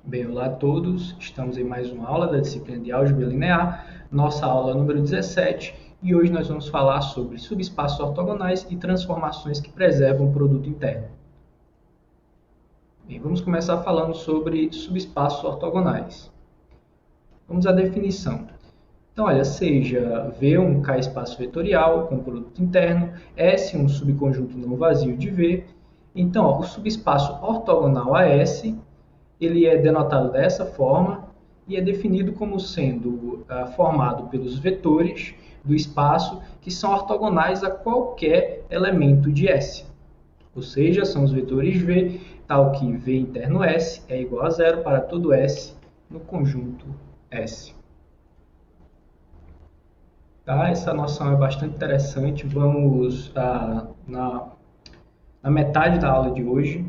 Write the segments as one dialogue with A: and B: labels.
A: Bem, olá a todos, estamos em mais uma aula da disciplina de Álgebra Linear, nossa aula número 17, e hoje nós vamos falar sobre subespaços ortogonais e transformações que preservam o produto interno. Bem, vamos começar falando sobre subespaços ortogonais. Vamos à definição. Então, olha, seja V um K-espaço vetorial com produto interno, S um subconjunto não vazio de V. Então, ó, o subespaço ortogonal a S ele é denotado dessa forma e é definido como sendo formado pelos vetores do espaço que são ortogonais a qualquer elemento de S. Ou seja, são os vetores V, tal que V interno S é igual a zero para todo S no conjunto S. Tá? Essa noção é bastante interessante. Vamos na metade da aula de hoje,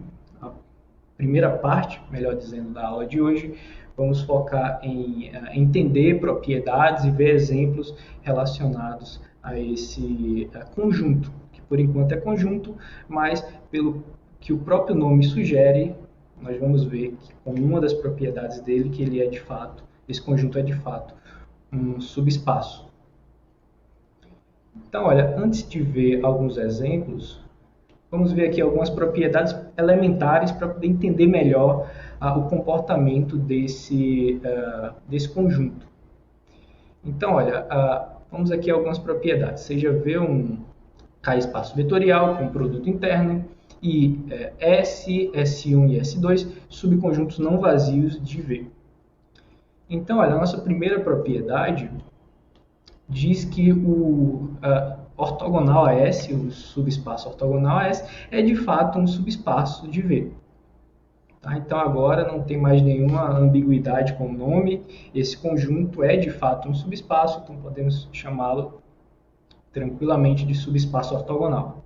A: primeira parte, melhor dizendo, da aula de hoje, vamos focar em entender propriedades e ver exemplos relacionados a esse conjunto, que por enquanto é conjunto, mas pelo que o próprio nome sugere, nós vamos ver que como uma das propriedades dele, que ele é de fato, esse conjunto é de fato um subespaço. Então, olha, antes de ver alguns exemplos, vamos ver aqui algumas propriedades elementares para poder entender melhor o comportamento desse conjunto. Então, olha, vamos aqui a algumas propriedades. Seja V um K-espaço vetorial com produto interno e S, S1 e S2, subconjuntos não vazios de V. Então, olha, a nossa primeira propriedade diz que o ortogonal a S, o subespaço ortogonal a S, é de fato um subespaço de V. Tá? Então agora não tem mais nenhuma ambiguidade com o nome, esse conjunto é de fato um subespaço, então podemos chamá-lo tranquilamente de subespaço ortogonal.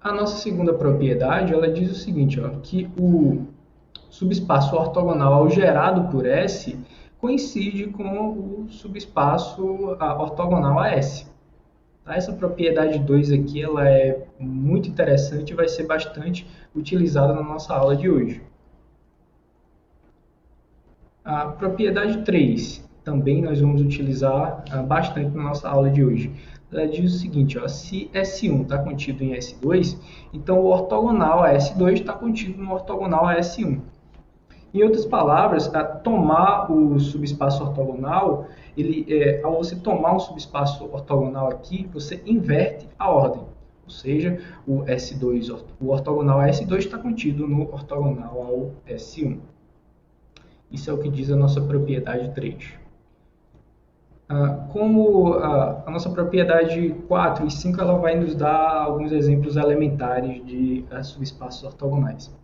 A: A nossa segunda propriedade, ela diz o seguinte, ó, que o subespaço ortogonal ao gerado por S coincide com o subespaço ortogonal a S. Essa propriedade 2 aqui ela é muito interessante e vai ser bastante utilizada na nossa aula de hoje. A propriedade 3 também nós vamos utilizar bastante na nossa aula de hoje. Ela diz o seguinte, ó, se S1 está contido em S2, então o ortogonal a S2 está contido no ortogonal a S1. Em outras palavras, tomar o subespaço ortogonal, ao você tomar um subespaço ortogonal aqui, você inverte a ordem. Ou seja, o S2, o ortogonal a S2 está contido no ortogonal ao S1. Isso é o que diz a nossa propriedade 3. Como a nossa propriedade 4 e 5 ela vai nos dar alguns exemplos elementares de subespaços ortogonais.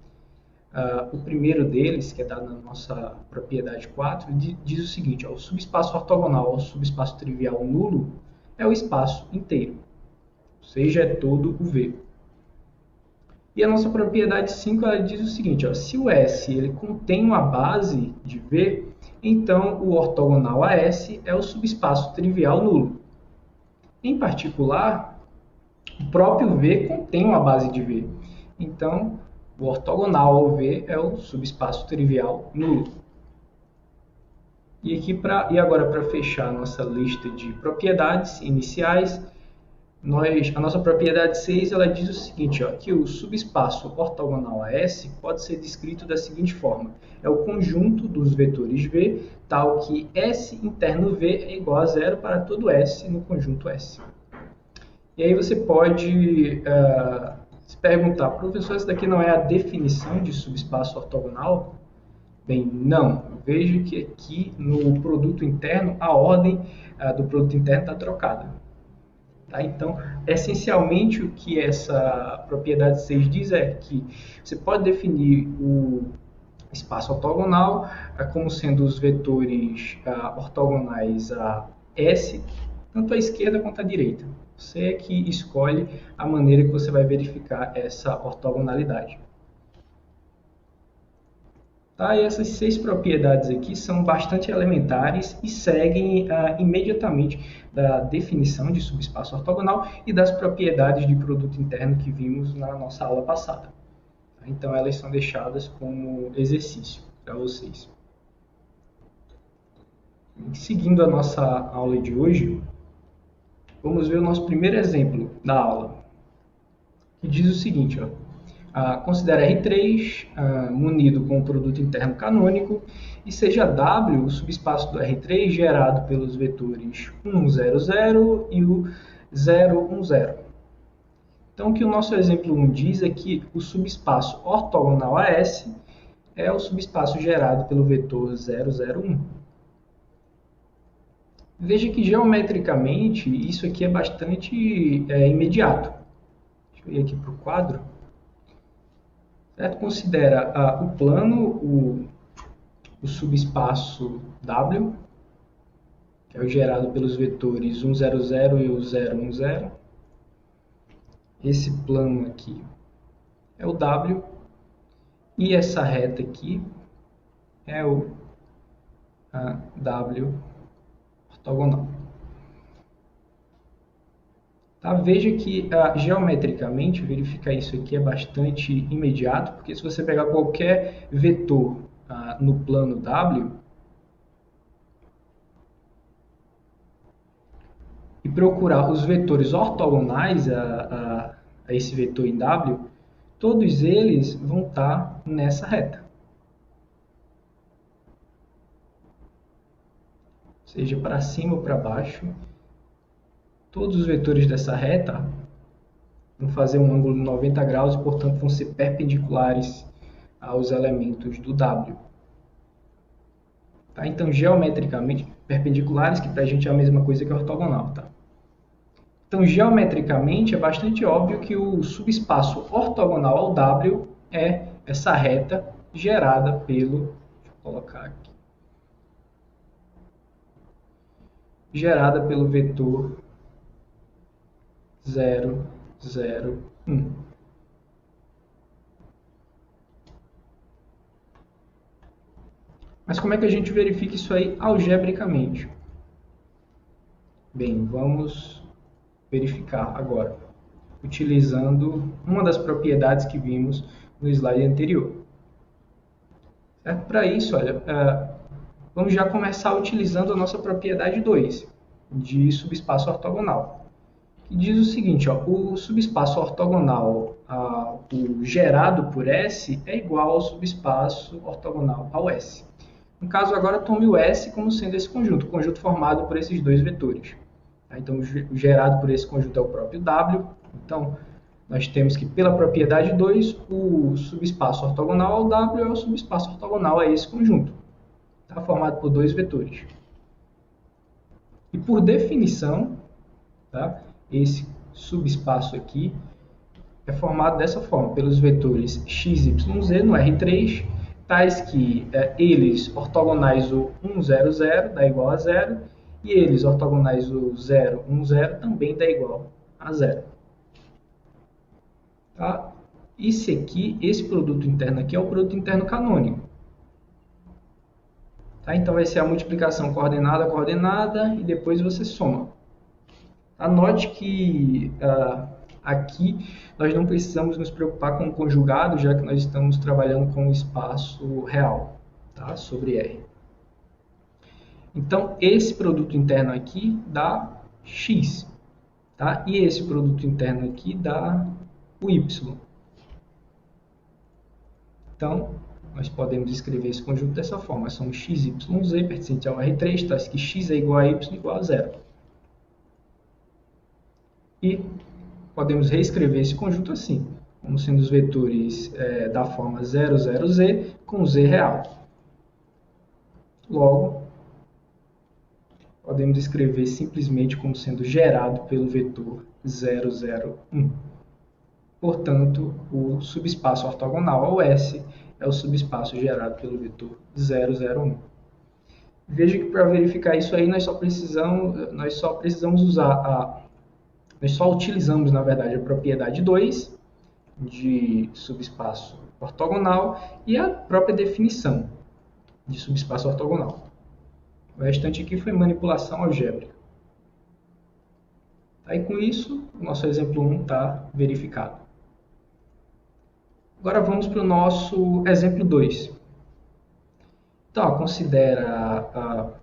A: O primeiro deles, que é dado na nossa propriedade 4, diz o seguinte, ó, o subespaço ortogonal ao subespaço trivial nulo é o espaço inteiro, ou seja, é todo o V. E a nossa propriedade 5 ela diz o seguinte, ó, se o S ele contém uma base de V, então o ortogonal a S é o subespaço trivial nulo. Em particular, o próprio V contém uma base de V, então o ortogonal ao V é o subespaço trivial nulo. E agora, para fechar a nossa lista de propriedades iniciais, a nossa propriedade 6 ela diz o seguinte, ó, que o subespaço ortogonal a S pode ser descrito da seguinte forma. É o conjunto dos vetores V, tal que S interno V é igual a zero para todo S no conjunto S. E aí você pode se perguntar, professor, essa daqui não é a definição de subespaço ortogonal? Bem, não. Veja que aqui no produto interno, a ordem do produto interno está trocada. Tá? Então, essencialmente, o que essa propriedade 6 diz é que você pode definir o espaço ortogonal como sendo os vetores ortogonais a S, tanto à esquerda quanto à direita. Você é que escolhe a maneira que você vai verificar essa ortogonalidade. Tá? E essas 6 propriedades aqui são bastante elementares e seguem imediatamente da definição de subespaço ortogonal e das propriedades de produto interno que vimos na nossa aula passada. Então, elas são deixadas como exercício para vocês. Seguindo a nossa aula de hoje, vamos ver o nosso primeiro exemplo da aula, que diz o seguinte, ó, considera R3 munido com o produto interno canônico e seja W o subespaço do R3 gerado pelos vetores 1, 0, 0 e o 0, 1, 0. Então, o que o nosso exemplo 1 diz é que o subespaço ortogonal a S é o subespaço gerado pelo vetor 0, 0, 1. Veja que geometricamente isso aqui é bastante imediato. Deixa eu ir aqui para o quadro. Certo? Considera o plano, o subespaço W, que é o gerado pelos vetores 1, 0, 0 e o 0, 1, 0. Esse plano aqui é o W. E essa reta aqui é o W ortogonal. Tá? Veja que geometricamente verificar isso aqui é bastante imediato, porque se você pegar qualquer vetor no plano W e procurar os vetores ortogonais a esse vetor em W, todos eles vão estar nessa reta. Seja para cima ou para baixo, todos os vetores dessa reta vão fazer um ângulo de 90 graus e, portanto, vão ser perpendiculares aos elementos do W. Tá? Então, geometricamente, perpendiculares, que para a gente é a mesma coisa que ortogonal. Tá? Então, geometricamente, é bastante óbvio que o subespaço ortogonal ao W é essa reta gerada pelo... Deixa eu colocar aqui. Gerada pelo vetor 0, 0, 1. Mas como é que a gente verifica isso aí algebricamente? Bem, vamos verificar agora, utilizando uma das propriedades que vimos no slide anterior. Para isso, olha, vamos já começar utilizando a nossa propriedade 2, de subespaço ortogonal, que diz o seguinte, ó, o subespaço ortogonal o gerado por S é igual ao subespaço ortogonal ao S. No caso, agora tome o S como sendo esse conjunto, o conjunto formado por esses dois vetores. Então, o gerado por esse conjunto é o próprio W. Então, nós temos que, pela propriedade 2, o subespaço ortogonal ao W é o subespaço ortogonal a esse conjunto. Está formado por dois vetores. E por definição, tá, esse subespaço aqui é formado dessa forma, pelos vetores x, y, z no R3, tais que eles ortogonais o 1, 0, 0 dá igual a 0, e eles ortogonais o 0, 1, 0 também dá igual a 0. Tá? Esse produto interno aqui é o produto interno canônico. Tá? Então vai ser a multiplicação coordenada a coordenada e depois você soma. Note que aqui nós não precisamos nos preocupar com o conjugado, já que nós estamos trabalhando com o espaço real, tá? Sobre R. Então, esse produto interno aqui dá x, tá? E esse produto interno aqui dá o y. Então, nós podemos escrever esse conjunto dessa forma. São x, y, z pertencentes ao R3, tá? Que x é igual a y igual a 0. E podemos reescrever esse conjunto assim, como sendo os vetores da forma 0, 0, z com z real. Logo, podemos escrever simplesmente como sendo gerado pelo vetor 0, 0, 1. Portanto, o subespaço ortogonal ao S é o subespaço gerado pelo vetor 0, 0, 1. Veja que para verificar isso aí nós só precisamos usar nós só utilizamos, na verdade, a propriedade 2 de subespaço ortogonal e a própria definição de subespaço ortogonal. O restante aqui foi manipulação algébrica. Aí, com isso, o nosso exemplo 1 está verificado. Agora vamos para o nosso exemplo 2. Então, ó, considera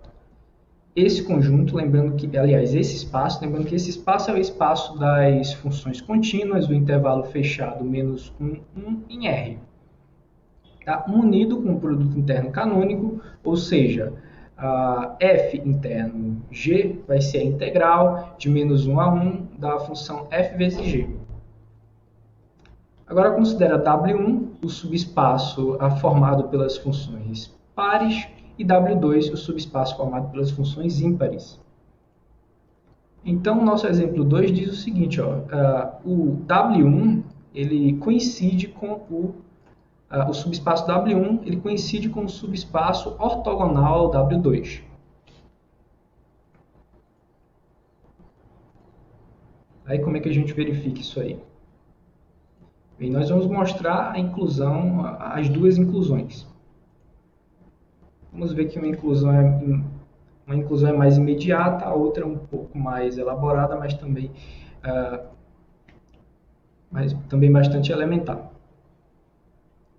A: esse conjunto, lembrando que, aliás, esse espaço, lembrando que esse espaço é o espaço das funções contínuas do intervalo fechado menos 1, 1 em R. Tá? Munido com o produto interno canônico, ou seja, f interno g vai ser a integral de menos 1 a 1 da função f vezes g. Agora considera W1 o subespaço formado pelas funções pares e W2 o subespaço formado pelas funções ímpares. Então, o nosso exemplo 2 diz o seguinte, ó, o W1 ele coincide com o subespaço W1 ele coincide com o subespaço ortogonal ao W2. Aí como é que a gente verifica isso aí? Bem, nós vamos mostrar a inclusão, as duas inclusões. Vamos ver que uma inclusão é mais imediata, a outra é um pouco mais elaborada, mas também bastante elementar.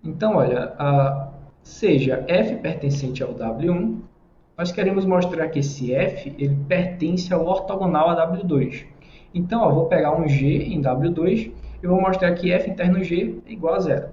A: Então, olha, seja f pertencente ao W1, nós queremos mostrar que esse f ele pertence ao ortogonal a W2. Então, ó, vou pegar um g em W2 e vou mostrar que f interno g é igual a zero.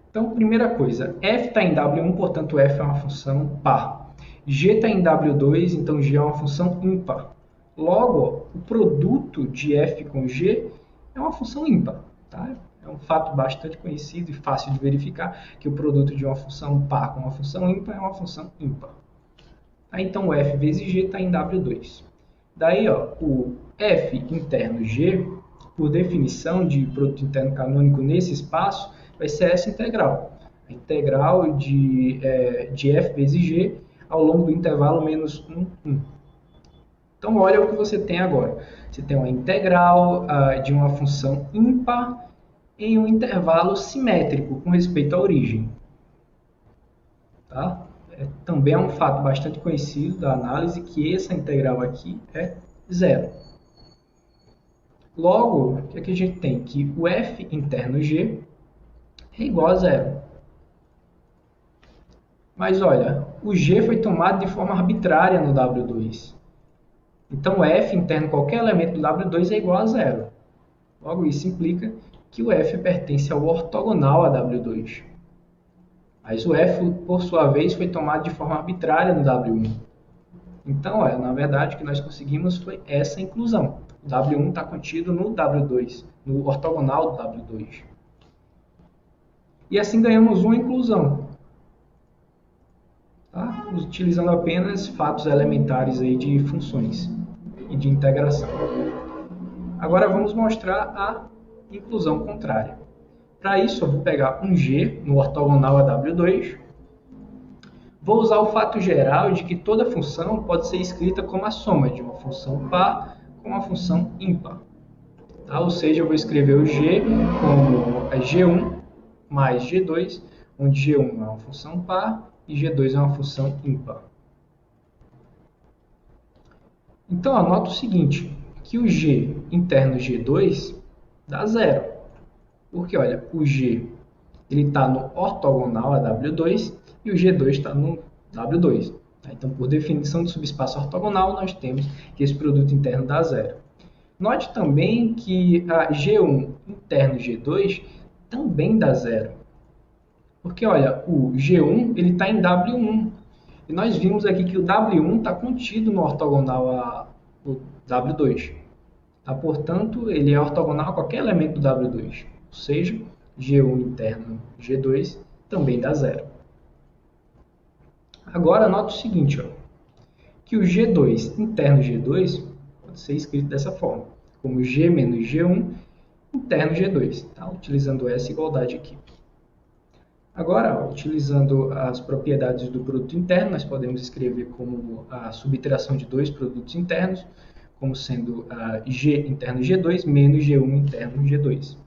A: Então, primeira coisa, f está em W1, portanto f é uma função par. G está em W2, então g é uma função ímpar. Logo, o produto de f com g é uma função ímpar. Tá? É um fato bastante conhecido e fácil de verificar que o produto de uma função par com uma função ímpar é uma função ímpar. Tá? Então, f vezes g está em W2. Daí, ó, o f interno g, por definição de produto interno canônico nesse espaço, vai ser essa integral. A integral de f vezes g ao longo do intervalo menos 1, 1. Então, olha o que você tem agora. Você tem uma integral de uma função ímpar em um intervalo simétrico com respeito à origem. Tá? Também é um fato bastante conhecido da análise que essa integral aqui é zero. Logo, o que é que a gente tem? Que o f interno g é igual a zero. Mas olha, o g foi tomado de forma arbitrária no W2. Então, f interno qualquer elemento do W2 é igual a zero. Logo, isso implica que o f pertence ao ortogonal a W2. Mas o f, por sua vez, foi tomado de forma arbitrária no W1. Então, olha, na verdade, o que nós conseguimos foi essa inclusão. O W1 está contido no W2, no ortogonal do W2. E assim ganhamos uma inclusão. Tá? Utilizando apenas fatos elementares aí de funções e de integração. Agora vamos mostrar a inclusão contrária. Para isso, eu vou pegar um g no ortogonal a W2. Vou usar o fato geral de que toda função pode ser escrita como a soma de uma função par com uma função ímpar. Tá? Ou seja, eu vou escrever o g como g1 mais g2, onde g1 é uma função par e g2 é uma função ímpar. Então, anota o seguinte, que o g interno g2 dá zero. Porque, olha, o g está no ortogonal a W2 e o G2 está no W2. Então, por definição de subespaço ortogonal, nós temos que esse produto interno dá zero. Note também que a G1 interno G2 também dá zero. Porque, olha, o G1 está em W1. E nós vimos aqui que o W1 está contido no ortogonal ao W2. Tá? Portanto, ele é ortogonal a qualquer elemento do W2. Ou seja, G1 interno G2 também dá zero. Agora, nota o seguinte, ó, que o G2 interno G2 pode ser escrito dessa forma, como G menos G1 interno G2, tá? Utilizando essa igualdade aqui. Agora, ó, utilizando as propriedades do produto interno, nós podemos escrever como a subtração de dois produtos internos, como sendo G interno G2 menos G1 interno G2.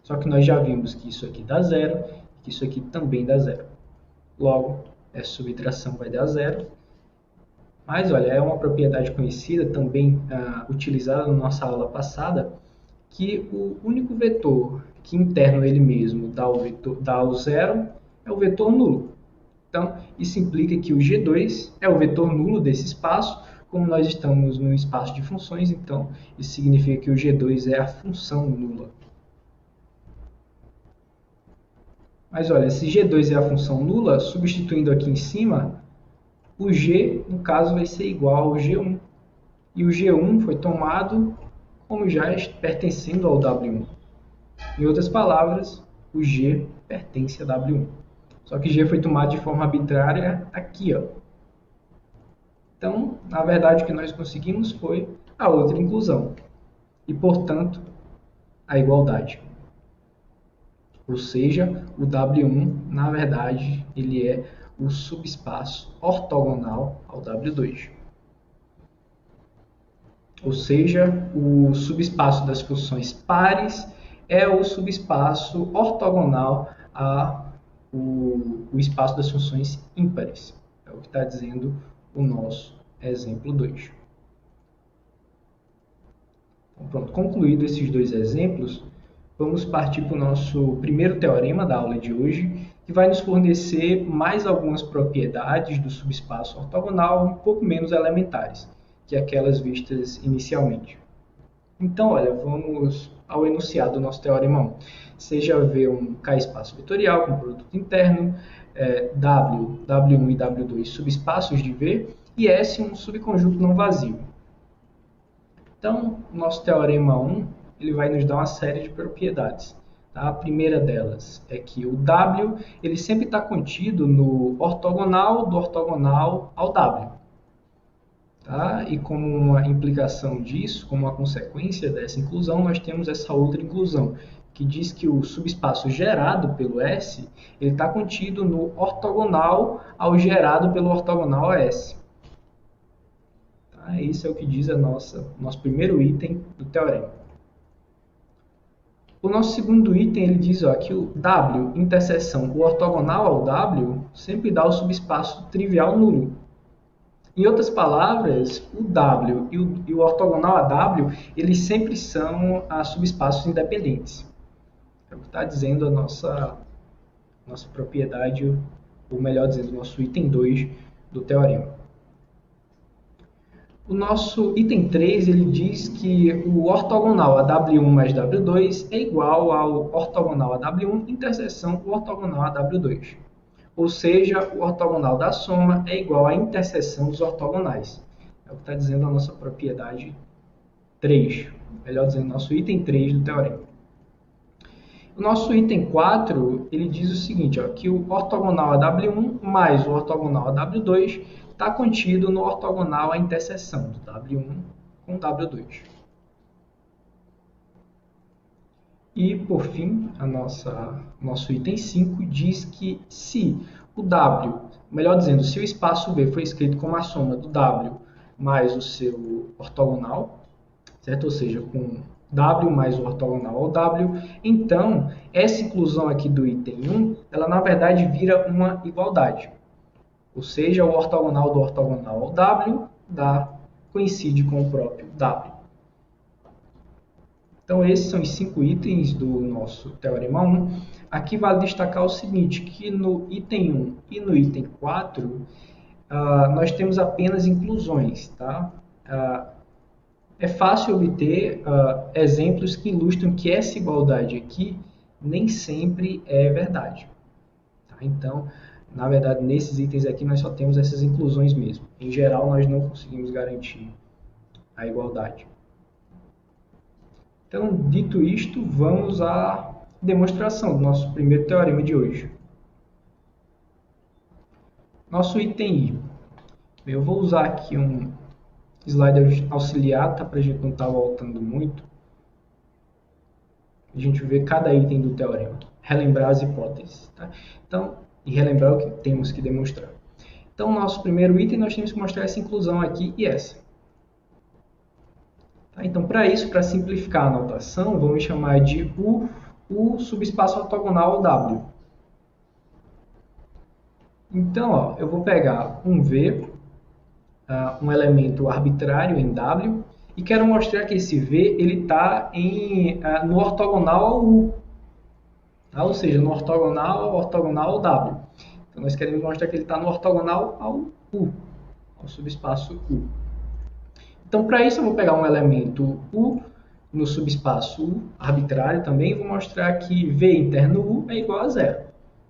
A: Só que nós já vimos que isso aqui dá zero, que isso aqui também dá zero. Logo, essa subtração vai dar zero. Mas, olha, é uma propriedade conhecida, também utilizada na nossa aula passada, que o único vetor que interno ele mesmo dá o zero é o vetor nulo. Então, isso implica que o G2 é o vetor nulo desse espaço. Como nós estamos no espaço de funções, então isso significa que o G2 é a função nula. Mas olha, se G2 é a função nula, substituindo aqui em cima, o G, no caso, vai ser igual ao G1. E o G1 foi tomado como já pertencendo ao W1. Em outras palavras, o G pertence a W1. Só que G foi tomado de forma arbitrária aqui, ó. Então, na verdade, o que nós conseguimos foi a outra inclusão. E, portanto, a igualdade. Ou seja, o W1, na verdade, ele é o subespaço ortogonal ao W2. Ou seja, o subespaço das funções pares é o subespaço ortogonal ao espaço das funções ímpares. É o que está dizendo o nosso exemplo 2. Então, pronto, concluído esses dois exemplos, vamos partir para o nosso primeiro teorema da aula de hoje, que vai nos fornecer mais algumas propriedades do subespaço ortogonal um pouco menos elementares que aquelas vistas inicialmente. Então, olha, vamos ao enunciado do nosso teorema 1. Seja V um K-espaço vetorial com produto interno, W, W1 e W2 subespaços de V, e S um subconjunto não vazio. Então, o nosso teorema 1 ele vai nos dar uma série de propriedades. Tá? A primeira delas é que o W ele sempre está contido no ortogonal do ortogonal ao W. Tá? E como uma implicação disso, como uma consequência dessa inclusão, nós temos essa outra inclusão, que diz que o subespaço gerado pelo S ele está contido no ortogonal ao gerado pelo ortogonal a S. Tá? Isso é o que diz nosso primeiro item do teorema. O nosso segundo item ele diz que o W interseção o ortogonal ao W sempre dá o subespaço trivial nulo. Em outras palavras, o W e o ortogonal a W, eles sempre são subespaços independentes. É o que está dizendo a nossa propriedade, ou melhor dizendo, o nosso item 2 do teorema. O nosso item 3 ele diz que o ortogonal a W1 mais W2 é igual ao ortogonal a W1 interseção o ortogonal a W2. Ou seja, o ortogonal da soma é igual à interseção dos ortogonais. É o que está dizendo a nossa propriedade 3. Melhor dizendo, nosso item 3 do teorema. O nosso item 4, ele diz o seguinte, que o ortogonal a W1 mais o ortogonal a W2 está contido no ortogonal à interseção do W1 com W2. E, por fim, nosso item 5 diz que se o W, melhor dizendo, se o espaço V foi escrito como a soma do W mais o seu ortogonal, certo? Ou seja, com W mais o ortogonal ao W, então essa inclusão aqui do item 1, ela na verdade vira uma igualdade. Ou seja, o ortogonal do ortogonal ao W coincide com o próprio W. Então, esses são os 5 itens do nosso teorema 1. Aqui vale destacar o seguinte, que no item 1 e no item 4, nós temos apenas inclusões. Tá? É fácil obter exemplos que ilustram que essa igualdade aqui nem sempre é verdade. Tá? Então, na verdade, nesses itens aqui nós só temos essas inclusões mesmo. Em geral, nós não conseguimos garantir a igualdade. Então, dito isto, vamos à demonstração do nosso primeiro teorema de hoje. Nosso item I. Eu vou usar aqui um slide auxiliar, tá? Para a gente não estar voltando muito. A gente vê cada item do teorema. Relembrar as hipóteses. Tá? Então, e relembrar o que temos que demonstrar. Então, nosso primeiro item, nós temos que mostrar essa inclusão aqui e essa. Então, para isso, para simplificar a notação, vamos chamar de o subespaço ortogonal ao W. Então, eu vou pegar um V, um elemento arbitrário em W, e quero mostrar que esse V ele está no ortogonal ao U, tá? Ou seja, no ortogonal ao W. Então, nós queremos mostrar que ele está no ortogonal ao U, ao subespaço U. Então, para isso, eu vou pegar um elemento U no subespaço U, arbitrário também, e vou mostrar que V interno U é igual a zero.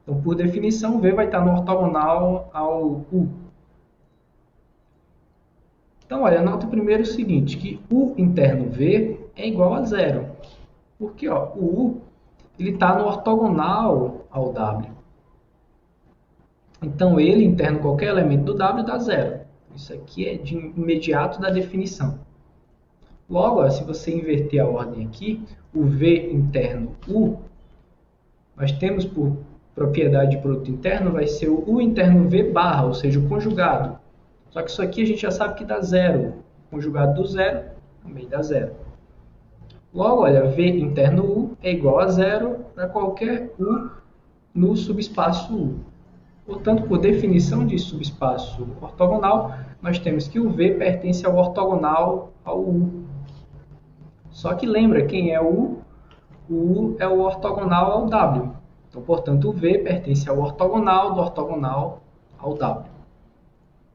A: Então, por definição, V vai estar no ortogonal ao U. Então, olha, nota primeiro o seguinte, que U interno V é igual a zero. Porque ó, o U está no ortogonal ao W. Então, ele interno qualquer elemento do W dá zero. Isso aqui é de imediato da definição. Logo, ó, se você inverter a ordem aqui, o V interno U, nós temos por propriedade de produto interno, vai ser o U interno V barra, ou seja, o conjugado. Só que isso aqui a gente já sabe que dá zero. O conjugado do zero também dá zero. Logo, olha, V interno U é igual a zero para qualquer U no subespaço U. Portanto, por definição de subespaço ortogonal, nós temos que o V pertence ao ortogonal ao U. Só que lembra quem é o U? O U é o ortogonal ao W. Então, portanto, o V pertence ao ortogonal do ortogonal ao W.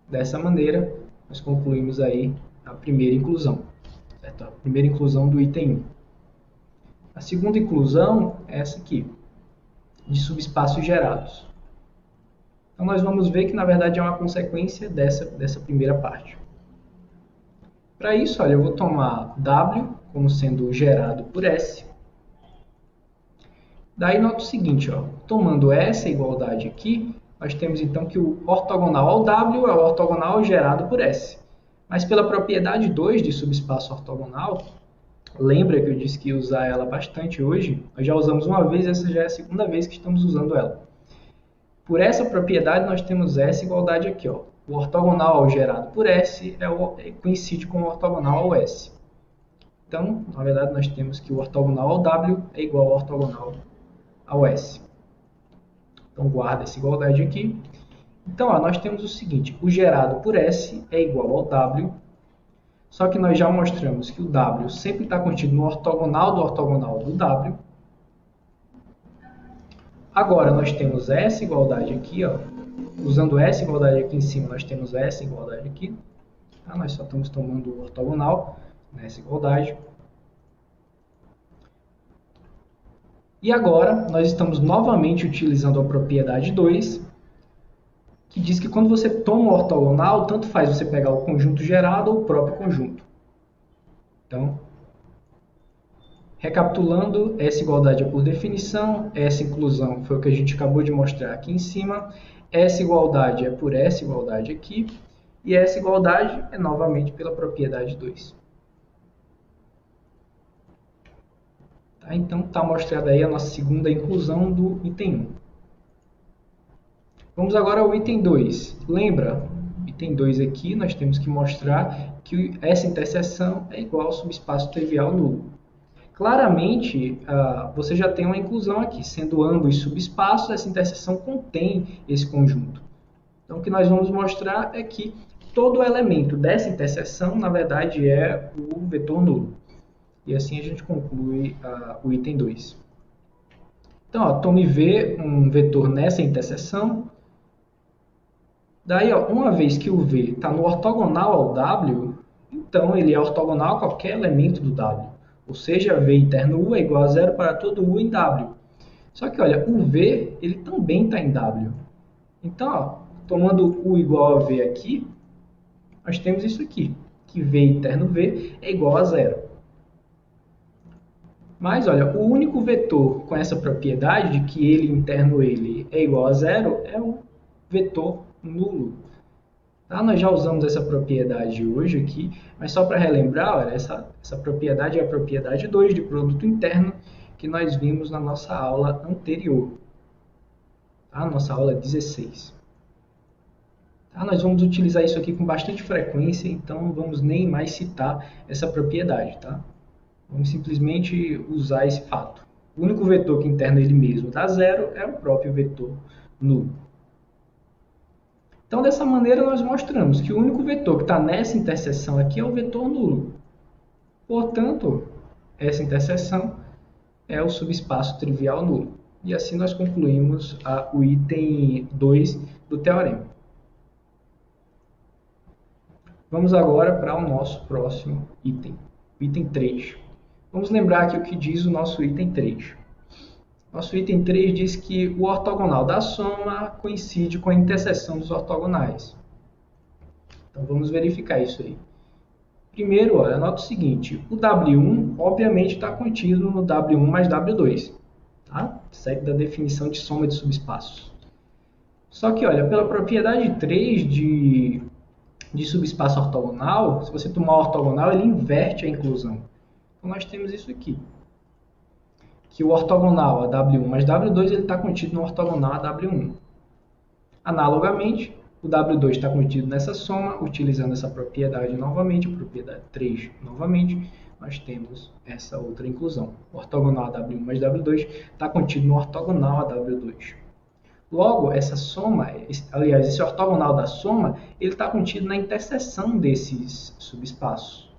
A: Dessa maneira, nós concluímos aí a primeira inclusão. Certo? A primeira inclusão do item 1. A segunda inclusão é essa aqui, de subespaços gerados. Então, nós vamos ver que, na verdade, é uma consequência dessa primeira parte. Para isso, olha, eu vou tomar W como sendo gerado por S. Daí, nota o seguinte, ó, tomando essa igualdade aqui, nós temos, então, que o ortogonal ao W é o ortogonal gerado por S. Mas, pela propriedade 2 de subespaço ortogonal, lembra que eu disse que ia usar ela bastante hoje? Nós já usamos uma vez, essa já é a segunda vez que estamos usando ela. Por essa propriedade, nós temos essa igualdade aqui. Ó. O ortogonal gerado por S coincide com o ortogonal ao S. Então, na verdade, nós temos que o ortogonal ao W é igual ao ortogonal ao S. Então, guarda essa igualdade aqui. Então, ó, nós temos o seguinte, o gerado por S é igual ao W, só que nós já mostramos que o W sempre está contido no ortogonal do W. Agora, nós temos essa igualdade aqui, ó. Usando essa igualdade aqui em cima, nós temos essa igualdade aqui. Tá? Nós só estamos tomando o ortogonal nessa igualdade. E agora, nós estamos novamente utilizando a propriedade 2, que diz que quando você toma o ortogonal, tanto faz você pegar o conjunto gerado ou o próprio conjunto. Então, recapitulando, essa igualdade é por definição, essa inclusão foi o que a gente acabou de mostrar aqui em cima, essa igualdade é por essa igualdade aqui, e essa igualdade é novamente pela propriedade 2. Tá? Então, está mostrada aí a nossa segunda inclusão do item 1. Vamos agora ao item 2. Lembra, item 2 aqui, nós temos que mostrar que essa interseção é igual ao subespaço trivial nulo. Claramente, você já tem uma inclusão aqui. Sendo ambos subespaços, essa interseção contém esse conjunto. Então, o que nós vamos mostrar é que todo elemento dessa interseção, na verdade, é o vetor nulo. E assim a gente conclui o item 2. Então, ó, tome V, um vetor nessa interseção. Daí, ó, uma vez que o V está no ortogonal ao W, então ele é ortogonal a qualquer elemento do W. Ou seja, V interno U é igual a zero para todo U em W. Só que, olha, o V ele também está em W. Então, ó, tomando U igual a V aqui, nós temos isso aqui, que V interno V é igual a zero. Mas, olha, o único vetor com essa propriedade de que ele interno ele é igual a zero é o vetor nulo. Tá? Nós já usamos essa propriedade hoje aqui, mas só para relembrar, olha, essa propriedade é a propriedade 2 de produto interno que nós vimos na nossa aula anterior. Tá? Nossa aula 16. Tá? Nós vamos utilizar isso aqui com bastante frequência, então não vamos nem mais citar essa propriedade. Tá? Vamos simplesmente usar esse fato. O único vetor que interna ele mesmo dá zero é o próprio vetor nulo. Então, dessa maneira, nós mostramos que o único vetor que está nessa interseção aqui é o vetor nulo. Portanto, essa interseção é o subespaço trivial nulo. E assim nós concluímos o item 2 do teorema. Vamos agora para o nosso próximo item, item 3. Vamos lembrar aqui o que diz o nosso item 3. Nosso item 3 diz que o ortogonal da soma coincide com a interseção dos ortogonais. Então vamos verificar isso aí. Primeiro, olha, anota o seguinte, o W1 obviamente está contido no W1 mais W2. Tá? Segue da definição de soma de subespaços. Só que, olha, pela propriedade 3 de subespaço ortogonal, se você tomar o ortogonal, ele inverte a inclusão. Então nós temos isso aqui. Que o ortogonal a W1 mais W2 está contido no ortogonal a W1. Analogamente, o W2 está contido nessa soma, utilizando essa propriedade novamente, a propriedade 3 novamente, nós temos essa outra inclusão. O ortogonal a W1 mais W2 está contido no ortogonal a W2. Logo, essa soma, aliás, esse ortogonal da soma, ele está contido na interseção desses subespaços.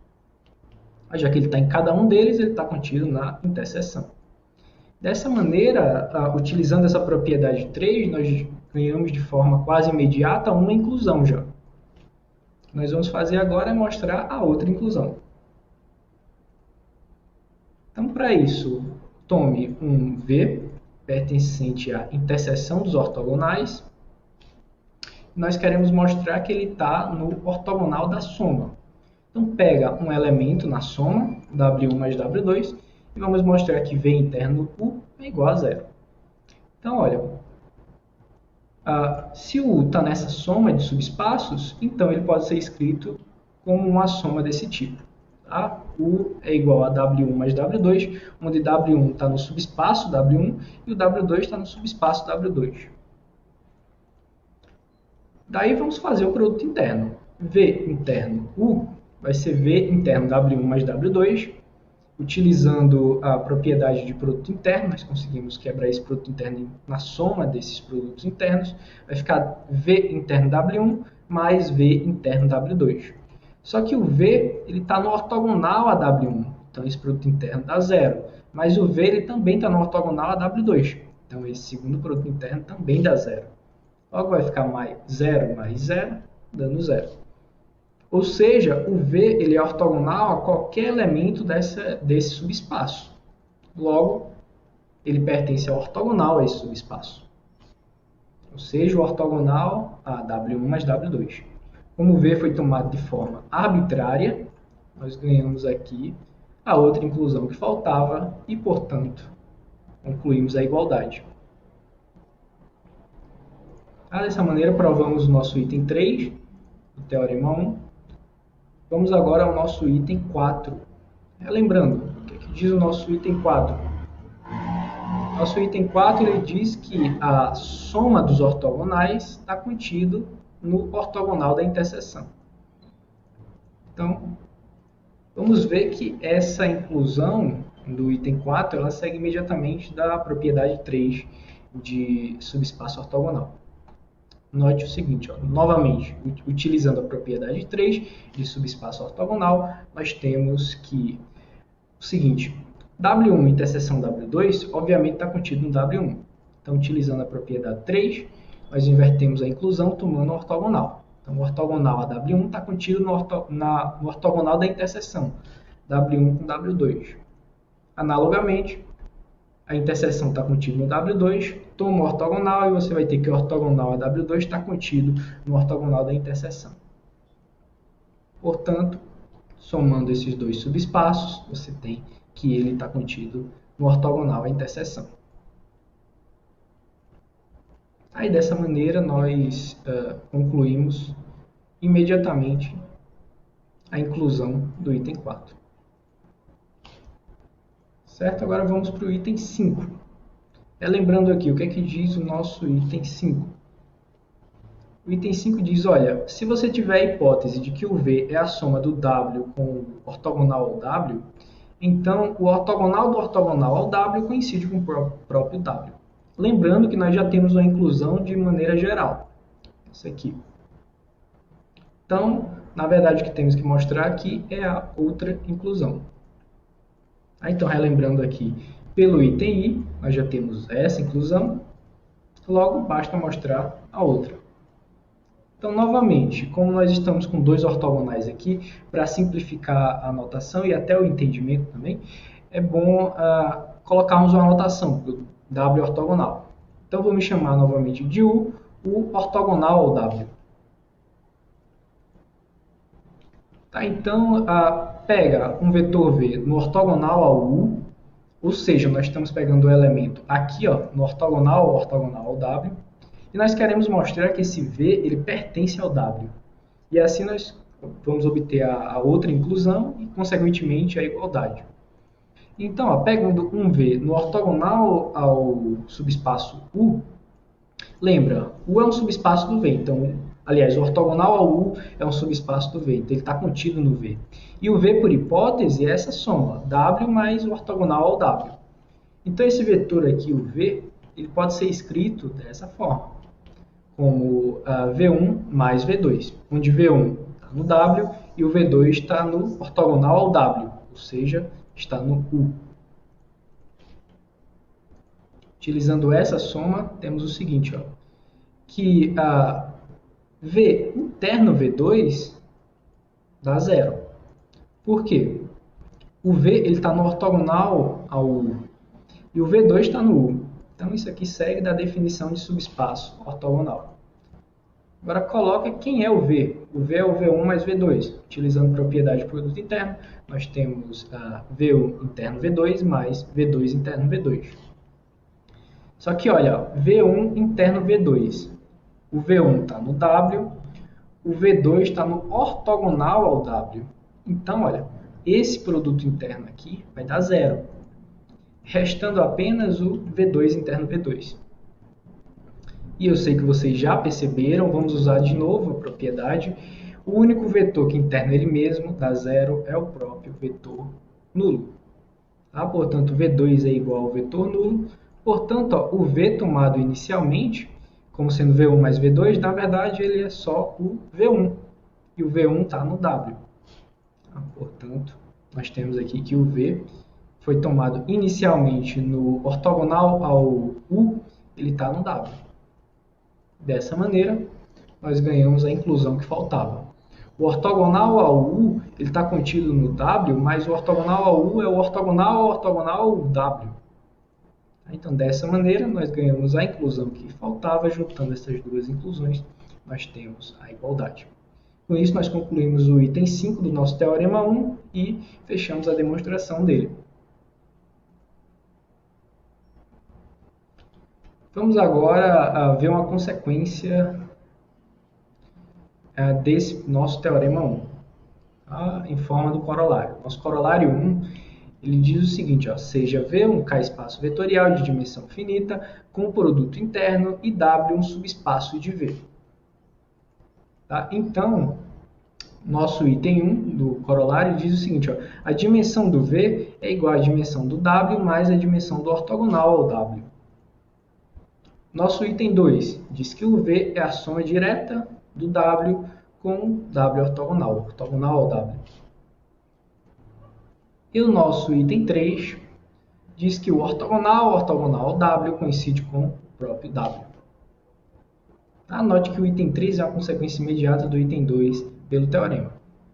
A: Já que ele está em cada um deles, ele está contido na interseção. Dessa maneira, utilizando essa propriedade 3, nós ganhamos de forma quase imediata uma inclusão já. O que nós vamos fazer agora é mostrar a outra inclusão. Então, para isso, tome um V pertencente à interseção dos ortogonais. Nós queremos mostrar que ele está no ortogonal da soma. Então, pega um elemento na soma, W1 mais W2, e vamos mostrar que V interno U é igual a zero. Então, olha, se o U está nessa soma de subespaços, então ele pode ser escrito como uma soma desse tipo. Tá? U é igual a W1 mais W2, onde W1 está no subespaço W1 e o W2 está no subespaço W2. Daí vamos fazer o produto interno. V interno U vai ser V interno W1 mais W2. Utilizando a propriedade de produto interno, nós conseguimos quebrar esse produto interno na soma desses produtos internos. Vai ficar V interno W1 mais V interno W2. Só que o V está no ortogonal a W1. Então, esse produto interno dá zero. Mas o V ele também está no ortogonal a W2. Então, esse segundo produto interno também dá zero. Logo, vai ficar mais 0 mais 0, dando zero. Ou seja, o V ele é ortogonal a qualquer elemento desse subespaço. Logo, ele pertence ao ortogonal a esse subespaço. Ou seja, o ortogonal a W1 mais W2. Como o V foi tomado de forma arbitrária, nós ganhamos aqui a outra inclusão que faltava e, portanto, concluímos a igualdade. Dessa maneira, provamos o nosso item 3 do Teorema 1. Vamos agora ao nosso item 4. Lembrando, o que diz o nosso item 4? Nosso item 4 ele diz que a soma dos ortogonais está contido no ortogonal da interseção. Então, vamos ver que essa inclusão do item 4 ela segue imediatamente da propriedade 3 de subespaço ortogonal. Note o seguinte, novamente, utilizando a propriedade 3 de subespaço ortogonal, nós temos que o seguinte, W1 interseção W2, obviamente está contido no W1. Então, utilizando a propriedade 3, nós invertemos a inclusão tomando o ortogonal. Então, o ortogonal a W1 está contido no ortogonal da interseção, W1 com W2. Analogamente, a interseção está contida no W2, toma o ortogonal e você vai ter que o ortogonal a W2 está contido no ortogonal da interseção. Portanto, somando esses dois subespaços, você tem que ele está contido no ortogonal à interseção. Aí, dessa maneira, nós concluímos imediatamente a inclusão do item 4. Certo? Agora vamos para o item 5. Lembrando aqui, o que é que diz o nosso item 5? O item 5 diz, olha, se você tiver a hipótese de que o V é a soma do W com o ortogonal ao W, então o ortogonal do ortogonal ao W coincide com o próprio W. Lembrando que nós já temos uma inclusão de maneira geral. Isso aqui. Então, na verdade, o que temos que mostrar aqui é a outra inclusão. Então, relembrando aqui, pelo item I, nós já temos essa inclusão, logo basta mostrar a outra. Então, novamente, como nós estamos com dois ortogonais aqui, para simplificar a anotação e até o entendimento também, é bom colocarmos uma anotação para o W ortogonal. Então, vou me chamar novamente de U, o ortogonal ao W. Tá, então, pega um vetor V no ortogonal ao U, ou seja, nós estamos pegando o elemento aqui no ortogonal ao W, e nós queremos mostrar que esse V ele pertence ao W. E assim nós vamos obter a outra inclusão e, consequentemente, a igualdade. Então, pegando um V no ortogonal ao subespaço U, lembra, U é um subespaço do V, então, aliás, o ortogonal ao U é um subespaço do V, então ele está contido no V. E o V, por hipótese, é essa soma, W mais o ortogonal ao W. Então, esse vetor aqui, o V, ele pode ser escrito dessa forma, como V1 mais V2, onde V1 está no W e o V2 está no ortogonal ao W, ou seja, está no U. Utilizando essa soma, temos o seguinte, que V interno V2 dá zero. Por quê? O V está no ortogonal ao U e o V2 está no U. Então, isso aqui segue da definição de subespaço ortogonal. Agora, coloca quem é o V. O V é o V1 mais V2. Utilizando propriedade de produto interno, nós temos V1 interno V2 mais V2 interno V2. Só que, olha, V1 interno V2. O V1 está no W, o V2 está no ortogonal ao W. Então, olha, esse produto interno aqui vai dar zero, restando apenas o V2 interno V2. E eu sei que vocês já perceberam, vamos usar de novo a propriedade. O único vetor que interna ele mesmo, dá zero, é o próprio vetor nulo. Portanto, V2 é igual ao vetor nulo. Portanto, o V tomado inicialmente, como sendo V1 mais V2, na verdade ele é só o V1. E o V1 está no W. Portanto, nós temos aqui que o V foi tomado inicialmente no ortogonal ao U, ele está no W. Dessa maneira, nós ganhamos a inclusão que faltava. O ortogonal ao U ele está contido no W, mas o ortogonal ao U é o ortogonal ao W. Então, dessa maneira, nós ganhamos a inclusão que faltava. Juntando essas duas inclusões, nós temos a igualdade. Com isso, nós concluímos o item 5 do nosso Teorema 1 e fechamos a demonstração dele. Vamos agora ver uma consequência desse nosso Teorema 1, em forma do corolário. Nosso corolário 1 ele diz o seguinte, seja V um K-espaço vetorial de dimensão finita com produto interno e W um subespaço de V. Tá? Então, nosso item 1 do corolário diz o seguinte, a dimensão do V é igual à dimensão do W mais a dimensão do ortogonal ao W. Nosso item 2 diz que o V é a soma direta do W com W ortogonal ao W. E o nosso item 3 diz que o ortogonal ao W coincide com o próprio W. Note que o item 3 é uma consequência imediata do item 2 pelo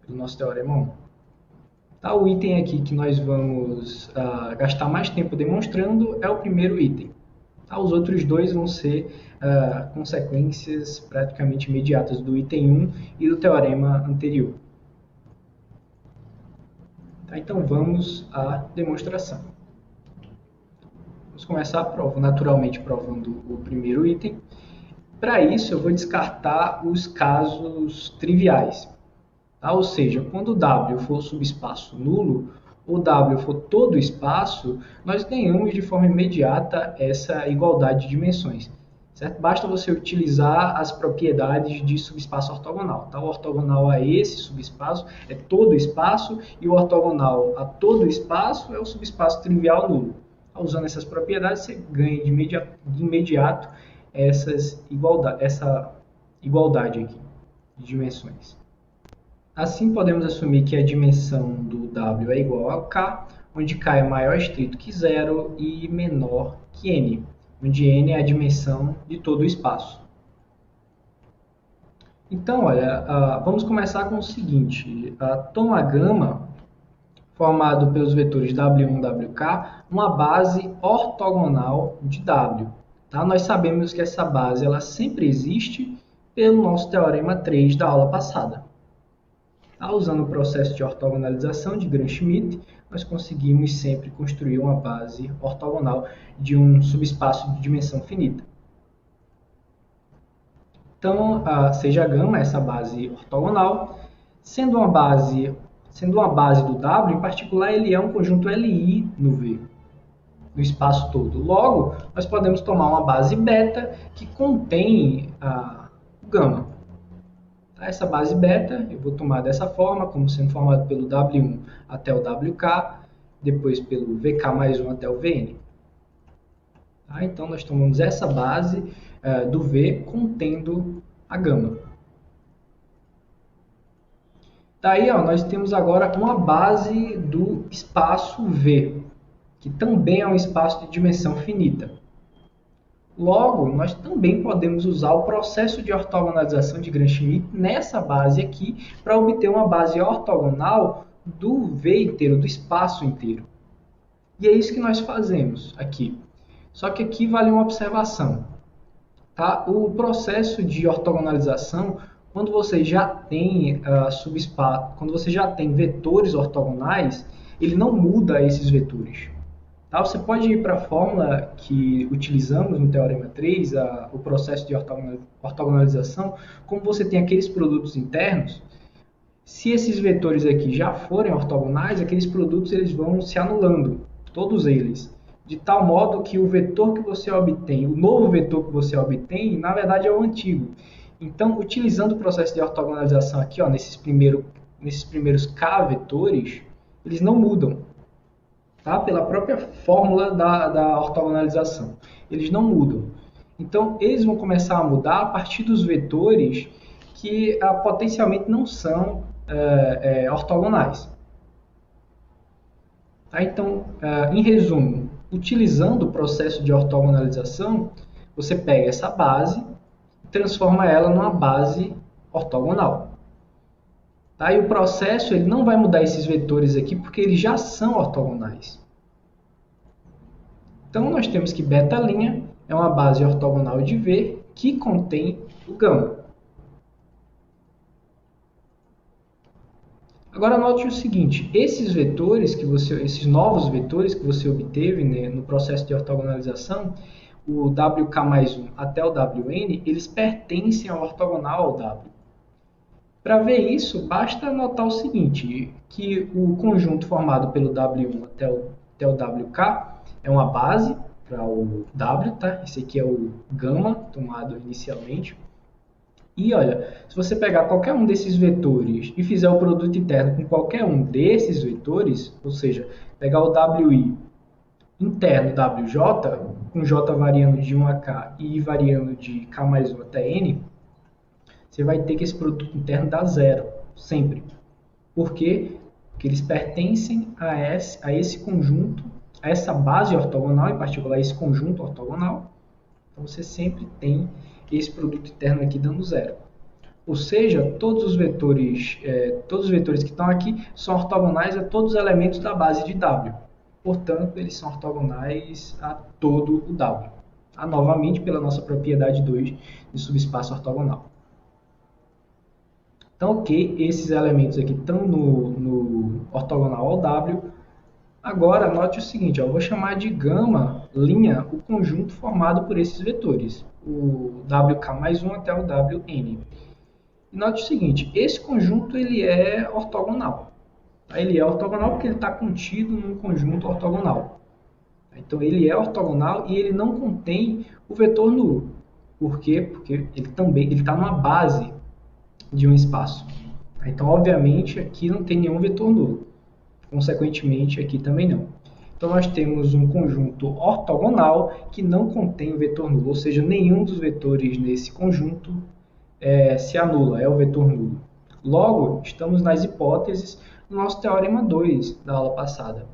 A: nosso Teorema 1. O item aqui que nós vamos gastar mais tempo demonstrando é o primeiro item. Os outros dois vão ser consequências praticamente imediatas do item 1 e do teorema anterior. Então vamos à demonstração. Vamos começar naturalmente provando o primeiro item. Para isso eu vou descartar os casos triviais. Ou seja, quando o W for subespaço nulo, ou W for todo o espaço, nós ganhamos de forma imediata essa igualdade de dimensões. Certo? Basta você utilizar as propriedades de subespaço ortogonal. O ortogonal a esse subespaço é todo o espaço e o ortogonal a todo o espaço é o subespaço trivial nulo. Usando essas propriedades, você ganha de imediato essa igualdade aqui de dimensões. Assim, podemos assumir que a dimensão do W é igual a K, onde K é maior estrito que zero e menor que N, onde N é a dimensão de todo o espaço. Então, olha, vamos começar com o seguinte. Toma gama, formado pelos vetores W1 e WK, uma base ortogonal de W. Tá? Nós sabemos que essa base ela sempre existe pelo nosso teorema 3 da aula passada. Tá? Usando o processo de ortogonalização de Gram-Schmidt, nós conseguimos sempre construir uma base ortogonal de um subespaço de dimensão finita. Então, seja gama essa base ortogonal, sendo uma base do W, em particular, ele é um conjunto Li no V, no espaço todo. Logo, nós podemos tomar uma base beta que contém o gama. Essa base beta eu vou tomar dessa forma, como sendo formado pelo W1 até o WK, depois pelo VK mais 1 até o VN. Então, nós tomamos essa base do V contendo a gama. Daí, nós temos agora uma base do espaço V, que também é um espaço de dimensão finita. Logo, nós também podemos usar o processo de ortogonalização de Gram-Schmidt nessa base aqui para obter uma base ortogonal do V inteiro, do espaço inteiro. E é isso que nós fazemos aqui. Só que aqui vale uma observação. Tá? O processo de ortogonalização, quando você já tem quando você já tem vetores ortogonais, ele não muda esses vetores. Tá? Você pode ir para a fórmula que utilizamos no Teorema 3, o processo de ortogonalização, como você tem aqueles produtos internos, se esses vetores aqui já forem ortogonais, aqueles produtos eles vão se anulando, todos eles, de tal modo que o vetor que você obtém, o novo vetor que você obtém, na verdade é o antigo. Então, utilizando o processo de ortogonalização aqui, nesses primeiros K vetores, eles não mudam. Tá? Pela própria fórmula da ortogonalização. Eles não mudam. Então, eles vão começar a mudar a partir dos vetores que potencialmente não são ortogonais. Tá? Então, em resumo, utilizando o processo de ortogonalização, você pega essa base e transforma ela numa base ortogonal. Tá? E o processo ele não vai mudar esses vetores aqui porque eles já são ortogonais. Então, nós temos que beta' é uma base ortogonal de V que contém o gama. Agora, note o seguinte, esses novos vetores que você obteve, né, no processo de ortogonalização, o WK mais 1 até o WN, eles pertencem ao ortogonal ao W. Para ver isso, basta notar o seguinte, que o conjunto formado pelo W1 até o WK é uma base para o W, tá? Esse aqui é o gama tomado inicialmente. E olha, se você pegar qualquer um desses vetores e fizer o produto interno com qualquer um desses vetores, ou seja, pegar o WI interno WJ, com J variando de 1 a K e I variando de K mais 1 até N, você vai ter que esse produto interno dá zero, sempre. Por quê? Porque eles pertencem a esse conjunto, a essa base ortogonal, em particular esse conjunto ortogonal. Então você sempre tem esse produto interno aqui dando zero. Ou seja, todos os vetores que estão aqui são ortogonais a todos os elementos da base de W. Portanto, eles são ortogonais a todo o W. Novamente, pela nossa propriedade 2 de subespaço ortogonal. Então, ok, esses elementos aqui estão no ortogonal ao W. Agora, note o seguinte, eu vou chamar de gama' o conjunto formado por esses vetores, o WK mais 1 até o WN. E note o seguinte, esse conjunto ele é ortogonal. Ele é ortogonal porque ele está contido num conjunto ortogonal. Então, ele é ortogonal e ele não contém o vetor nulo. Por quê? Porque ele está numa base de um espaço. Então, obviamente, aqui não tem nenhum vetor nulo. Consequentemente, aqui também não. Então, nós temos um conjunto ortogonal que não contém o vetor nulo, ou seja, nenhum dos vetores nesse conjunto se anula, é o vetor nulo. Logo, estamos nas hipóteses do nosso Teorema 2 da aula passada.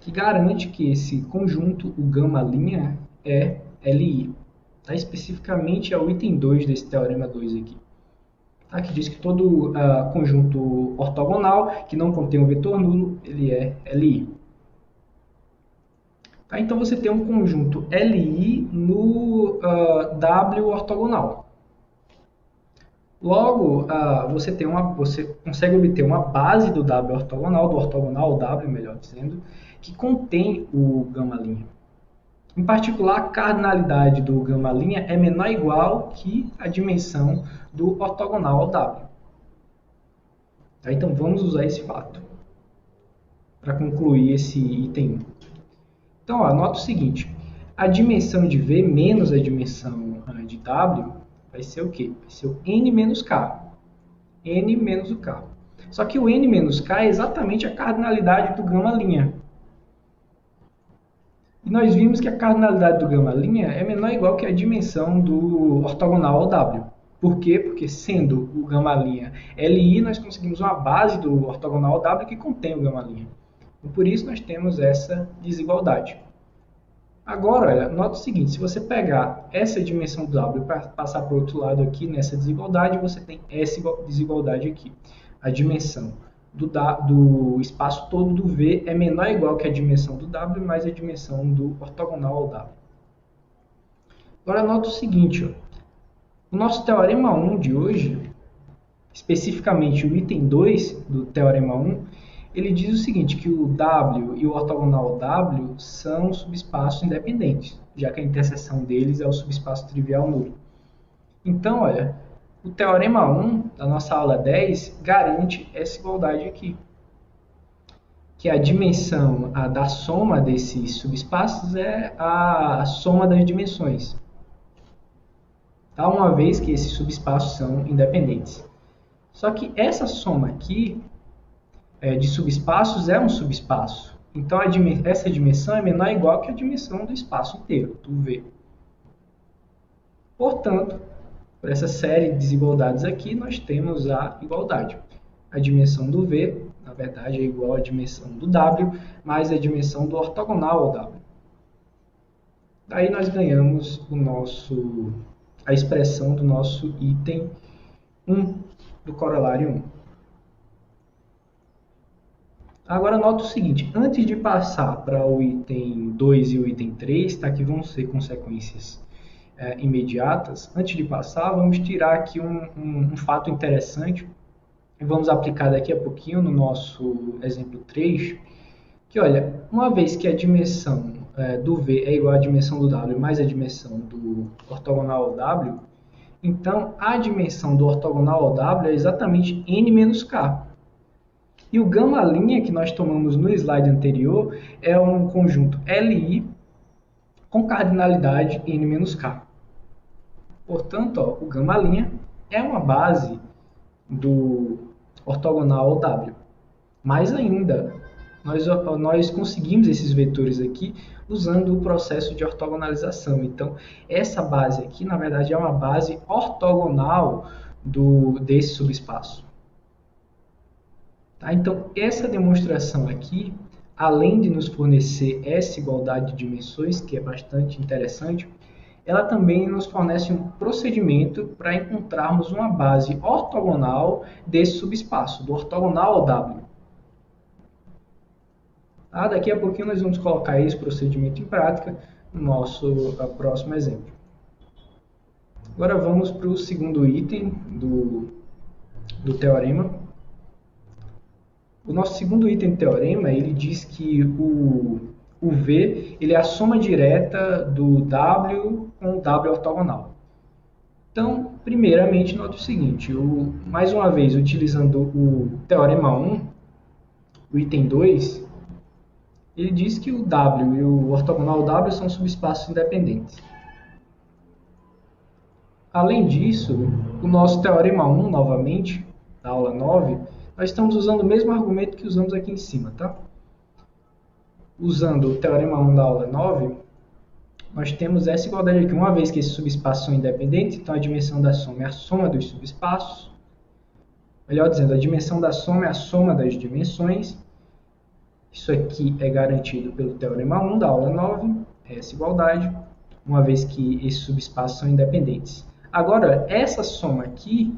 A: que garante que esse conjunto, o gama' é Li. Tá? Especificamente é o item 2 desse teorema 2 aqui. Tá? Que diz que todo conjunto ortogonal que não contém um vetor nulo, ele é Li. Tá? Então você tem um conjunto Li no W ortogonal. Logo, você consegue obter uma base do W ortogonal, do ortogonal W, melhor dizendo, que contém o gama'. Em particular, a cardinalidade do gama' é menor ou igual que a dimensão do ortogonal ao W. Tá? Então, vamos usar esse fato para concluir esse item 1. Então, anota o seguinte, a dimensão de V menos a dimensão de W vai ser o quê? Vai ser o N menos K. N menos o K. Só que o N menos K é exatamente a cardinalidade do gama'. E nós vimos que a cardinalidade do gama' é menor ou igual que a dimensão do ortogonal ao W. Por quê? Porque sendo o gama' Li, nós conseguimos uma base do ortogonal ao W que contém o gama'. E por isso nós temos essa desigualdade. Agora, olha, nota o seguinte, se você pegar essa dimensão do W e passar para o outro lado aqui, nessa desigualdade, você tem essa desigualdade aqui. A dimensão do espaço todo do V é menor ou igual que a dimensão do W mais a dimensão do ortogonal ao W. Agora, nota o seguinte, ó, o nosso teorema 1 de hoje, especificamente o item 2 do teorema 1, ele diz o seguinte, que o W e o ortogonal W são subespaços independentes, já que a interseção deles é o subespaço trivial nulo. Então, olha, o teorema 1 da nossa aula 10 garante essa igualdade aqui, que a dimensão da soma desses subespaços é a soma das dimensões, tá? Uma vez que esses subespaços são independentes. Só que essa soma aqui de subespaços é um subespaço. Então, essa dimensão é menor ou igual que a dimensão do espaço inteiro, do V. Portanto, por essa série de desigualdades aqui, nós temos a igualdade. A dimensão do V, na verdade, é igual à dimensão do W, mais a dimensão do ortogonal ao W. Daí nós ganhamos a expressão do nosso item 1 do corolário 1. Agora, nota o seguinte, antes de passar para o item 2 e o item 3, tá, que vão ser consequências imediatas, antes de passar, vamos tirar aqui um fato interessante, e vamos aplicar daqui a pouquinho no nosso exemplo 3, que, olha, uma vez que a dimensão do V é igual à dimensão do W mais a dimensão do ortogonal ao W, então a dimensão do ortogonal ao W é exatamente N menos K. E o gama' que nós tomamos no slide anterior é um conjunto Li com cardinalidade N menos K. Portanto, ó, o gama' é uma base do ortogonal ao W. Mais ainda, nós conseguimos esses vetores aqui usando o processo de ortogonalização. Então, essa base aqui, na verdade, é uma base ortogonal desse subespaço. Tá? Então, essa demonstração aqui, além de nos fornecer essa igualdade de dimensões, que é bastante interessante, ela também nos fornece um procedimento para encontrarmos uma base ortogonal desse subespaço, do ortogonal ao W. Tá? Daqui a pouquinho nós vamos colocar esse procedimento em prática no nosso próximo exemplo. Agora vamos para o segundo item do teorema. O nosso segundo item do teorema, ele diz que o V ele é a soma direta do W com o W ortogonal. Então, primeiramente, note o seguinte, mais uma vez, utilizando o teorema 1, o item 2, ele diz que o W e o ortogonal W são subespaços independentes. Além disso, o nosso teorema 1, novamente, da aula 9, nós estamos usando o mesmo argumento que usamos aqui em cima, tá? Usando o teorema 1 da aula 9, nós temos essa igualdade aqui. Uma vez que esses subespaços são independentes, então a dimensão da soma é a soma dos subespaços. Melhor dizendo, a dimensão da soma é a soma das dimensões. Isso aqui é garantido pelo Teorema 1 da aula 9, essa igualdade, uma vez que esses subespaços são independentes. Agora, essa soma aqui,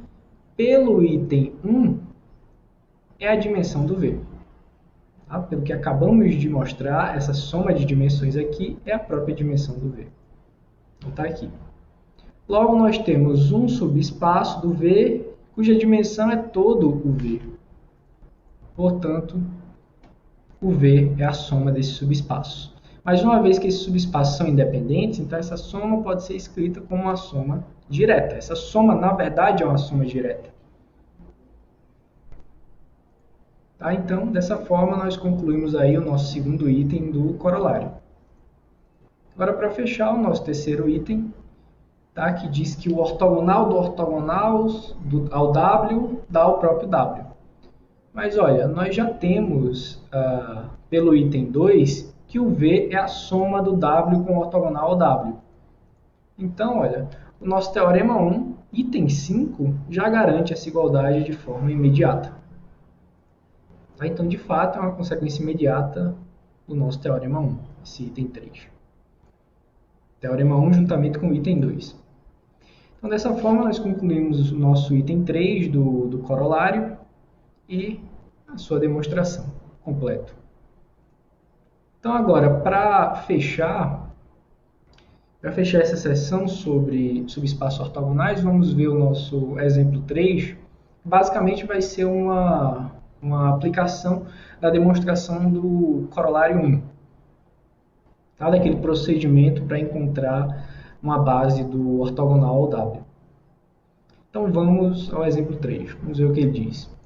A: pelo item 1, é a dimensão do V. Tá? Pelo que acabamos de mostrar, essa soma de dimensões aqui é a própria dimensão do V. Então, está aqui. Logo, nós temos um subespaço do V, cuja dimensão é todo o V. Portanto, o V é a soma desses subespaços. Mas uma vez que esses subespaços são independentes, então essa soma pode ser escrita como uma soma direta. Essa soma, na verdade, é uma soma direta. Tá? Então, dessa forma, nós concluímos aí o nosso segundo item do corolário. Agora, para fechar, o nosso terceiro item, tá? Que diz que o ortogonal do ortogonal ao W dá o próprio W. Mas, olha, nós já temos, pelo item 2, que o V é a soma do W com o ortogonal ao W. Então, olha, o nosso Teorema 1, item 5, já garante essa igualdade de forma imediata. Tá? Então, de fato, é uma consequência imediata do nosso Teorema 1, esse item 3. Teorema 1 juntamente com o item 2. Então, dessa forma, nós concluímos o nosso item 3 do corolário e a sua demonstração completo. Então, agora, para fechar essa sessão sobre subespaços ortogonais, vamos ver o nosso exemplo 3. Basicamente, vai ser uma aplicação da demonstração do corolário 1. Tá? Daquele procedimento para encontrar uma base do ortogonal ao W. Então, vamos ao exemplo 3. Vamos ver o que ele diz.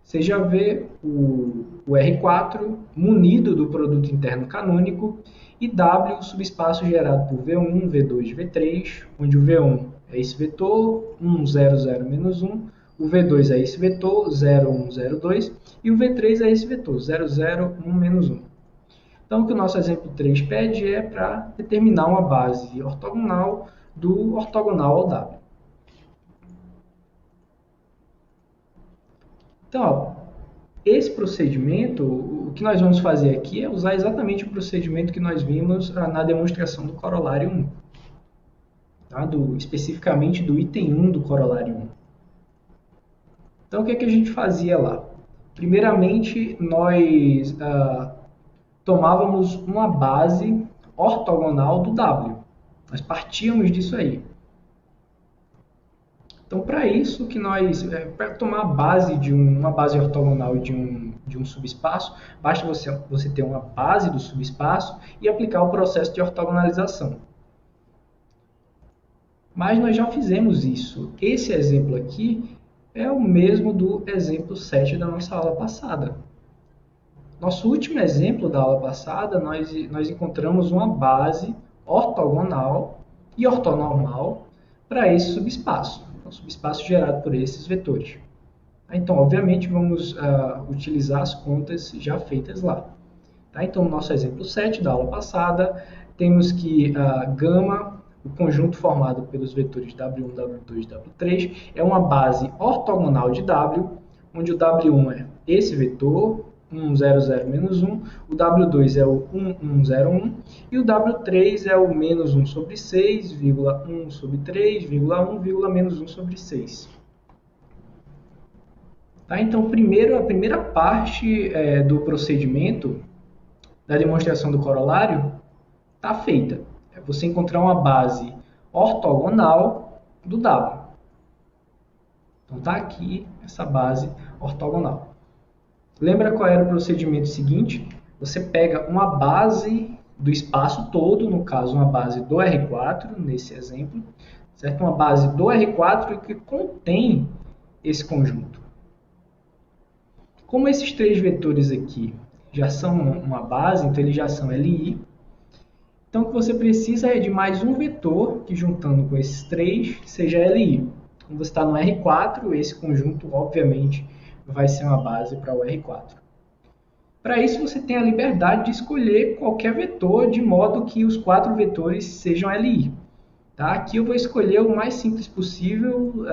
A: Você já vê o R4 munido do produto interno canônico e W, o subespaço gerado por V1, V2 e V3, onde o V1 é esse vetor, 1, 0, 0, menos 1, o V2 é esse vetor, 0, 1, 0, 2, e o V3 é esse vetor, 0, 0, 1, menos 1. Então, o que o nosso exemplo 3 pede é para determinar uma base ortogonal do ortogonal ao W. Então, ó, esse procedimento, o que nós vamos fazer aqui é usar exatamente o procedimento que nós vimos na demonstração do corolário 1. Tá? Especificamente do item 1 do corolário 1. Então, o que a gente fazia lá? Primeiramente, nós tomávamos uma base ortogonal do W. Nós partíamos disso aí. Então, para isso, para tomar a base de uma base ortogonal de um subespaço, basta você ter uma base do subespaço e aplicar o processo de ortogonalização. Mas nós já fizemos isso. Esse exemplo aqui é o mesmo do exemplo 7 da nossa aula passada. Nosso último exemplo da aula passada, nós encontramos uma base ortogonal e ortonormal para esse subespaço. O subespaço gerado por esses vetores. Então, obviamente, vamos utilizar as contas já feitas lá. Tá? Então, no nosso exemplo 7 da aula passada, temos que gama, o conjunto formado pelos vetores W1, W2 e W3, é uma base ortogonal de W, onde o W1 é esse vetor, 1, 0, 0, menos 1, o W2 é o 1, 1, 0, 1, e o W3 é o menos 1 sobre 6, 1 sobre 3, 1, menos 1 sobre 6. Tá? Então, a primeira parte do procedimento da demonstração do corolário está feita. É você encontrar uma base ortogonal do W. Então, está aqui essa base ortogonal. Lembra qual era o procedimento seguinte? Você pega uma base do espaço todo, no caso uma base do R4, nesse exemplo, certo? Uma base do R4 que contém esse conjunto. Como esses três vetores aqui já são uma base, então eles já são LI, então o que você precisa é de mais um vetor que, juntando com esses três, seja LI. Como você está no R4, esse conjunto, obviamente, vai ser uma base para o R4. Para isso, você tem a liberdade de escolher qualquer vetor, de modo que os 4 vetores sejam LI. Tá? Aqui eu vou escolher o mais simples possível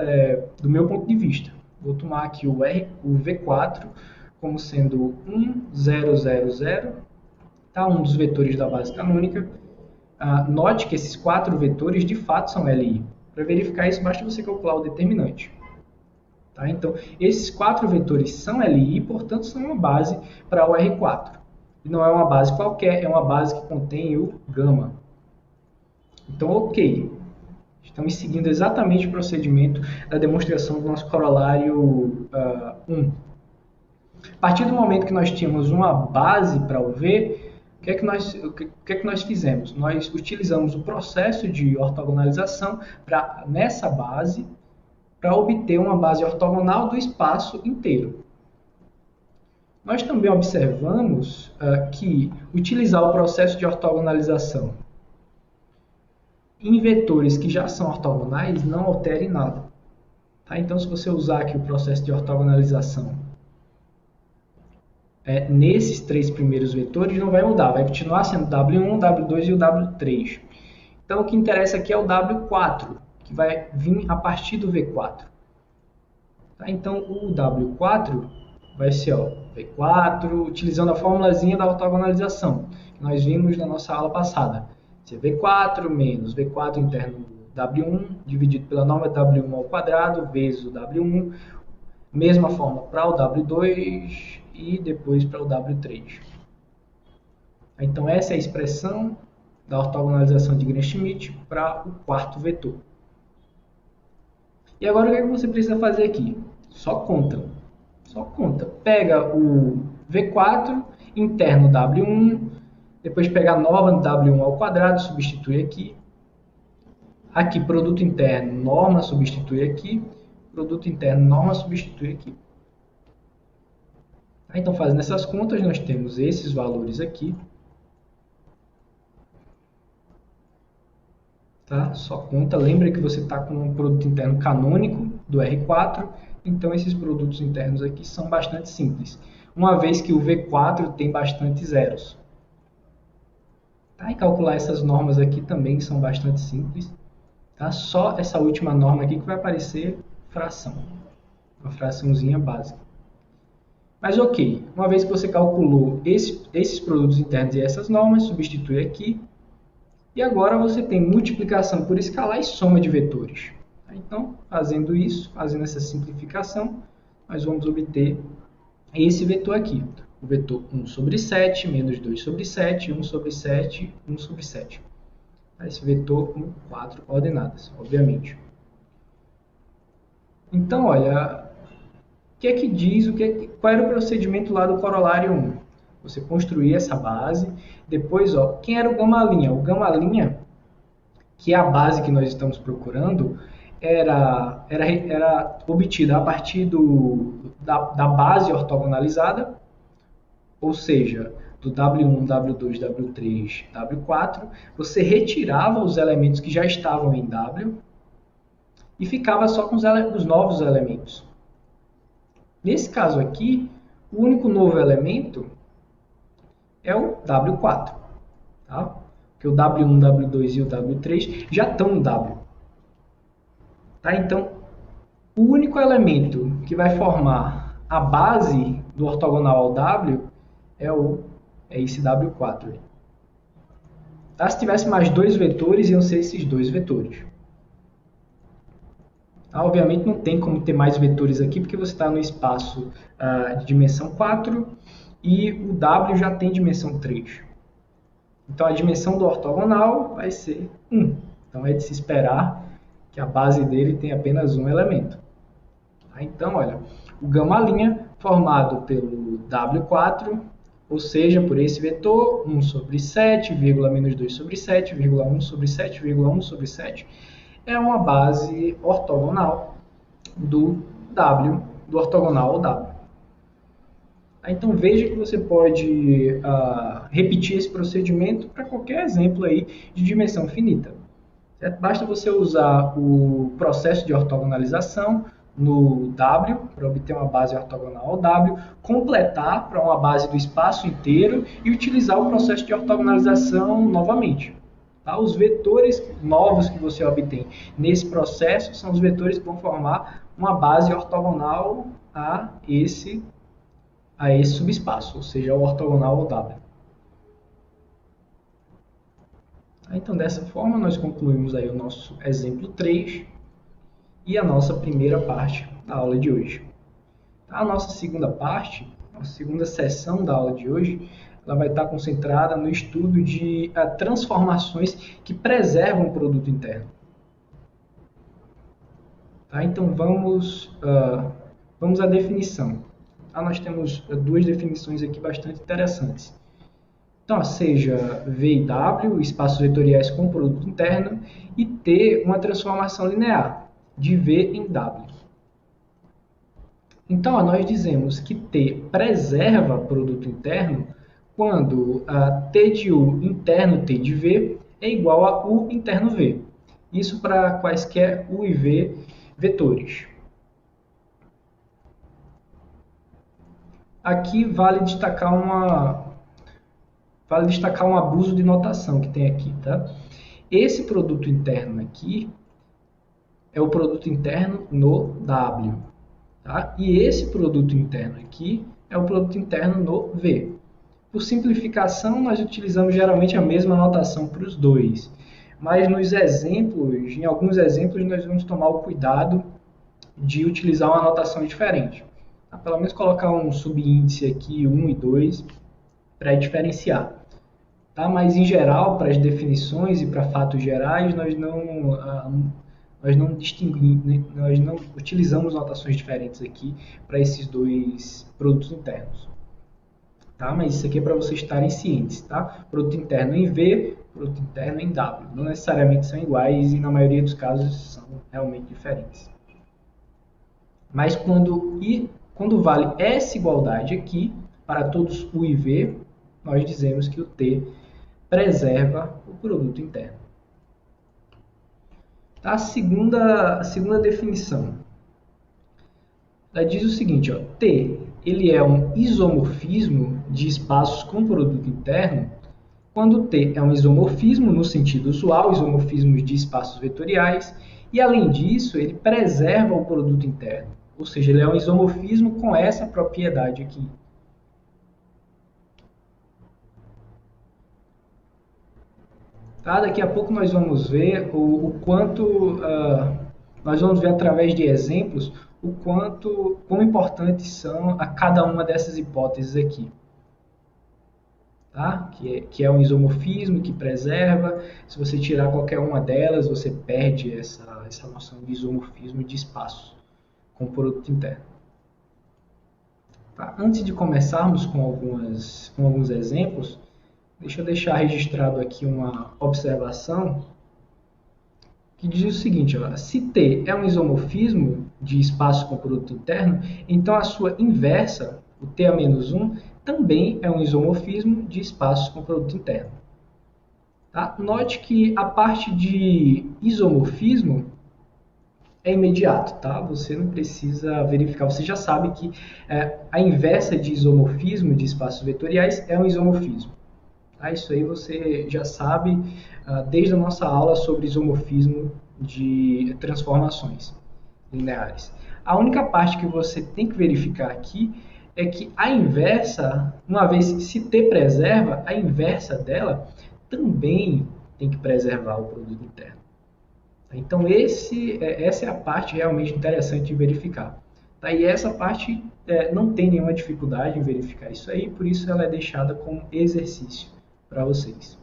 A: do meu ponto de vista. Vou tomar aqui o V4 como sendo 1, 0, 0, 0, tá? Um dos vetores da base canônica. Note que esses 4 vetores de fato são LI. Para verificar isso, basta você calcular o determinante. Tá? Então, esses 4 vetores são LI, portanto, são uma base para o R4. E não é uma base qualquer, é uma base que contém o gama. Então, ok. Estamos seguindo exatamente o procedimento da demonstração do nosso corolário 1. A partir do momento que nós tínhamos uma base para o V, o que é que nós fizemos? Nós utilizamos o processo de ortogonalização nessa base para obter uma base ortogonal do espaço inteiro. Nós também observamos que utilizar o processo de ortogonalização em vetores que já são ortogonais não altera em nada. Tá? Então, se você usar aqui o processo de ortogonalização nesses 3 primeiros vetores, não vai mudar, vai continuar sendo W1, W2 e o W3. Então, o que interessa aqui é o W4, que vai vir a partir do V4. Tá? Então, o W4 vai ser V4, utilizando a formulazinha da ortogonalização, que nós vimos na nossa aula passada. Ser V4 menos V4 interno W1, dividido pela norma W1 ao quadrado, vezes o W1. Mesma forma para o W2 e depois para o W3. Então, essa é a expressão da ortogonalização de Gram-Schmidt para o 4º vetor. E agora, o que você precisa fazer aqui? Só conta. Só conta. Pega o V4 interno W1, depois pega a norma W1 ao quadrado, substitui aqui. Aqui, produto interno, norma, substitui aqui. Produto interno, norma, substitui aqui. Então, fazendo essas contas, nós temos esses valores aqui. Tá? Só conta. Lembra que você está com um produto interno canônico do R4. Então, esses produtos internos aqui são bastante simples. Uma vez que o V4 tem bastante zeros. Tá? E calcular essas normas aqui também são bastante simples. Tá? Só essa última norma aqui que vai aparecer fração. Uma fraçãozinha básica. Mas ok, uma vez que você calculou esses produtos internos e essas normas, substitui aqui. E agora você tem multiplicação por escalar e soma de vetores. Então, fazendo isso, fazendo essa simplificação, nós vamos obter esse vetor aqui. O vetor 1 sobre 7, menos 2 sobre 7, 1 sobre 7, 1 sobre 7. Esse vetor com 4 ordenadas, obviamente. Então, olha, o que é que diz, qual era o procedimento lá do corolário 1? Você construir essa base, depois, quem era o gama-linha? O gama-linha, que é a base que nós estamos procurando, era obtida a partir da base ortogonalizada, ou seja, do W1, W2, W3, W4, você retirava os elementos que já estavam em W e ficava só com os novos elementos. Nesse caso aqui, o único novo elemento é o W4. Tá? Porque o W1, W2 e o W3 já estão no W. Tá? Então, o único elemento que vai formar a base do ortogonal ao W é esse W4. Aí. Tá? Se tivesse mais 2 vetores, iam ser esses 2 vetores. Tá? Obviamente não tem como ter mais vetores aqui, porque você está no espaço de dimensão 4 e o W já tem dimensão 3. Então a dimensão do ortogonal vai ser 1. Então é de se esperar que a base dele tem apenas um elemento. Tá? Então, olha, o gama' formado pelo W4, ou seja, por esse vetor, 1 sobre 7, menos 2 sobre 7, 1 sobre 7, 1 sobre 7, é uma base ortogonal do W, do ortogonal ao W. Então veja que você pode repetir esse procedimento para qualquer exemplo aí de dimensão finita. Certo? Basta você usar o processo de ortogonalização no W, para obter uma base ortogonal ao W, completar para uma base do espaço inteiro e utilizar o processo de ortogonalização novamente. Tá? Os vetores novos que você obtém nesse processo são os vetores que vão formar uma base ortogonal a esse a esse subespaço, ou seja, o ortogonal ao W. Então, dessa forma, nós concluímos aí o nosso exemplo 3 e a nossa primeira parte da aula de hoje. A nossa segunda parte, a segunda sessão da aula de hoje, ela vai estar concentrada no estudo de transformações que preservam o produto interno. Tá? Então, vamos à definição. Nós temos duas definições aqui bastante interessantes. Então, seja V e W, espaços vetoriais com produto interno, e T, uma transformação linear, de V em W. Então, nós dizemos que T preserva produto interno quando T de U interno T de V é igual a U interno V. Isso para quaisquer U e V vetores. Aqui vale destacar um abuso de notação que tem aqui, tá? Esse produto interno aqui é o produto interno no W, tá? E esse produto interno aqui é o produto interno no V. Por simplificação, nós utilizamos geralmente a mesma notação para os dois, mas nos exemplos, em alguns exemplos, nós vamos tomar o cuidado de utilizar uma notação diferente. Tá? Pelo menos colocar um subíndice aqui, 1 e 2, para diferenciar. Tá? Mas, em geral, para as definições e para fatos gerais, nós não distinguimos, nós não utilizamos notações diferentes aqui para esses dois produtos internos. Tá? Mas isso aqui é para vocês estarem cientes. Tá? Produto interno em V, produto interno em W. Não necessariamente são iguais e, na maioria dos casos, são realmente diferentes. Mas quando vale essa igualdade aqui, para todos U e V, nós dizemos que o T preserva o produto interno. Tá? A segunda definição, ela diz o seguinte, ó, T ele é um isomorfismo de espaços com produto interno quando T é um isomorfismo no sentido usual, isomorfismos de espaços vetoriais, e além disso, ele preserva o produto interno, ou seja, ele é um isomorfismo com essa propriedade aqui. Tá? Daqui a pouco nós vamos ver o quanto, nós vamos ver através de exemplos, quão importantes são a cada uma dessas hipóteses aqui. Tá? Que é um isomorfismo que preserva. Se você tirar qualquer uma delas, você perde essa noção de isomorfismo de espaço com o produto interno. Tá? Antes de começarmos com alguns exemplos, deixa eu deixar registrado aqui uma observação que diz o seguinte, ó, se T é um isomorfismo de espaço com produto interno, então a sua inversa, o T-1, também é um isomorfismo de espaços com produto interno. Tá? Note que a parte de isomorfismo é imediato, tá? Você não precisa verificar, você já sabe que a inversa de isomorfismo de espaços vetoriais é um isomorfismo. Tá? Isso aí você já sabe desde a nossa aula sobre isomorfismo de transformações lineares. A única parte que você tem que verificar aqui é que a inversa, uma vez se T preserva, a inversa dela também tem que preservar o produto interno. Então, essa é a parte realmente interessante de verificar. Tá? E essa parte não tem nenhuma dificuldade em verificar isso aí, por isso ela é deixada como exercício para vocês.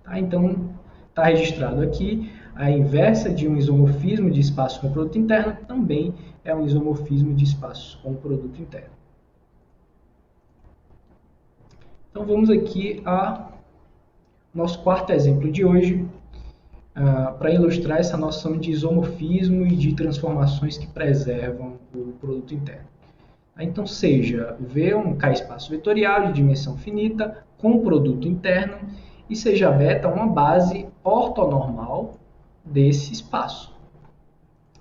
A: Tá? Então, está registrado aqui, a inversa de um isomorfismo de espaço com produto interno também é um isomorfismo de espaços com produto interno. Então, vamos aqui ao nosso quarto exemplo de hoje, para ilustrar essa noção de isomorfismo e de transformações que preservam o produto interno. Então, seja V um K-espaço vetorial de dimensão finita com produto interno e seja beta uma base ortonormal desse espaço.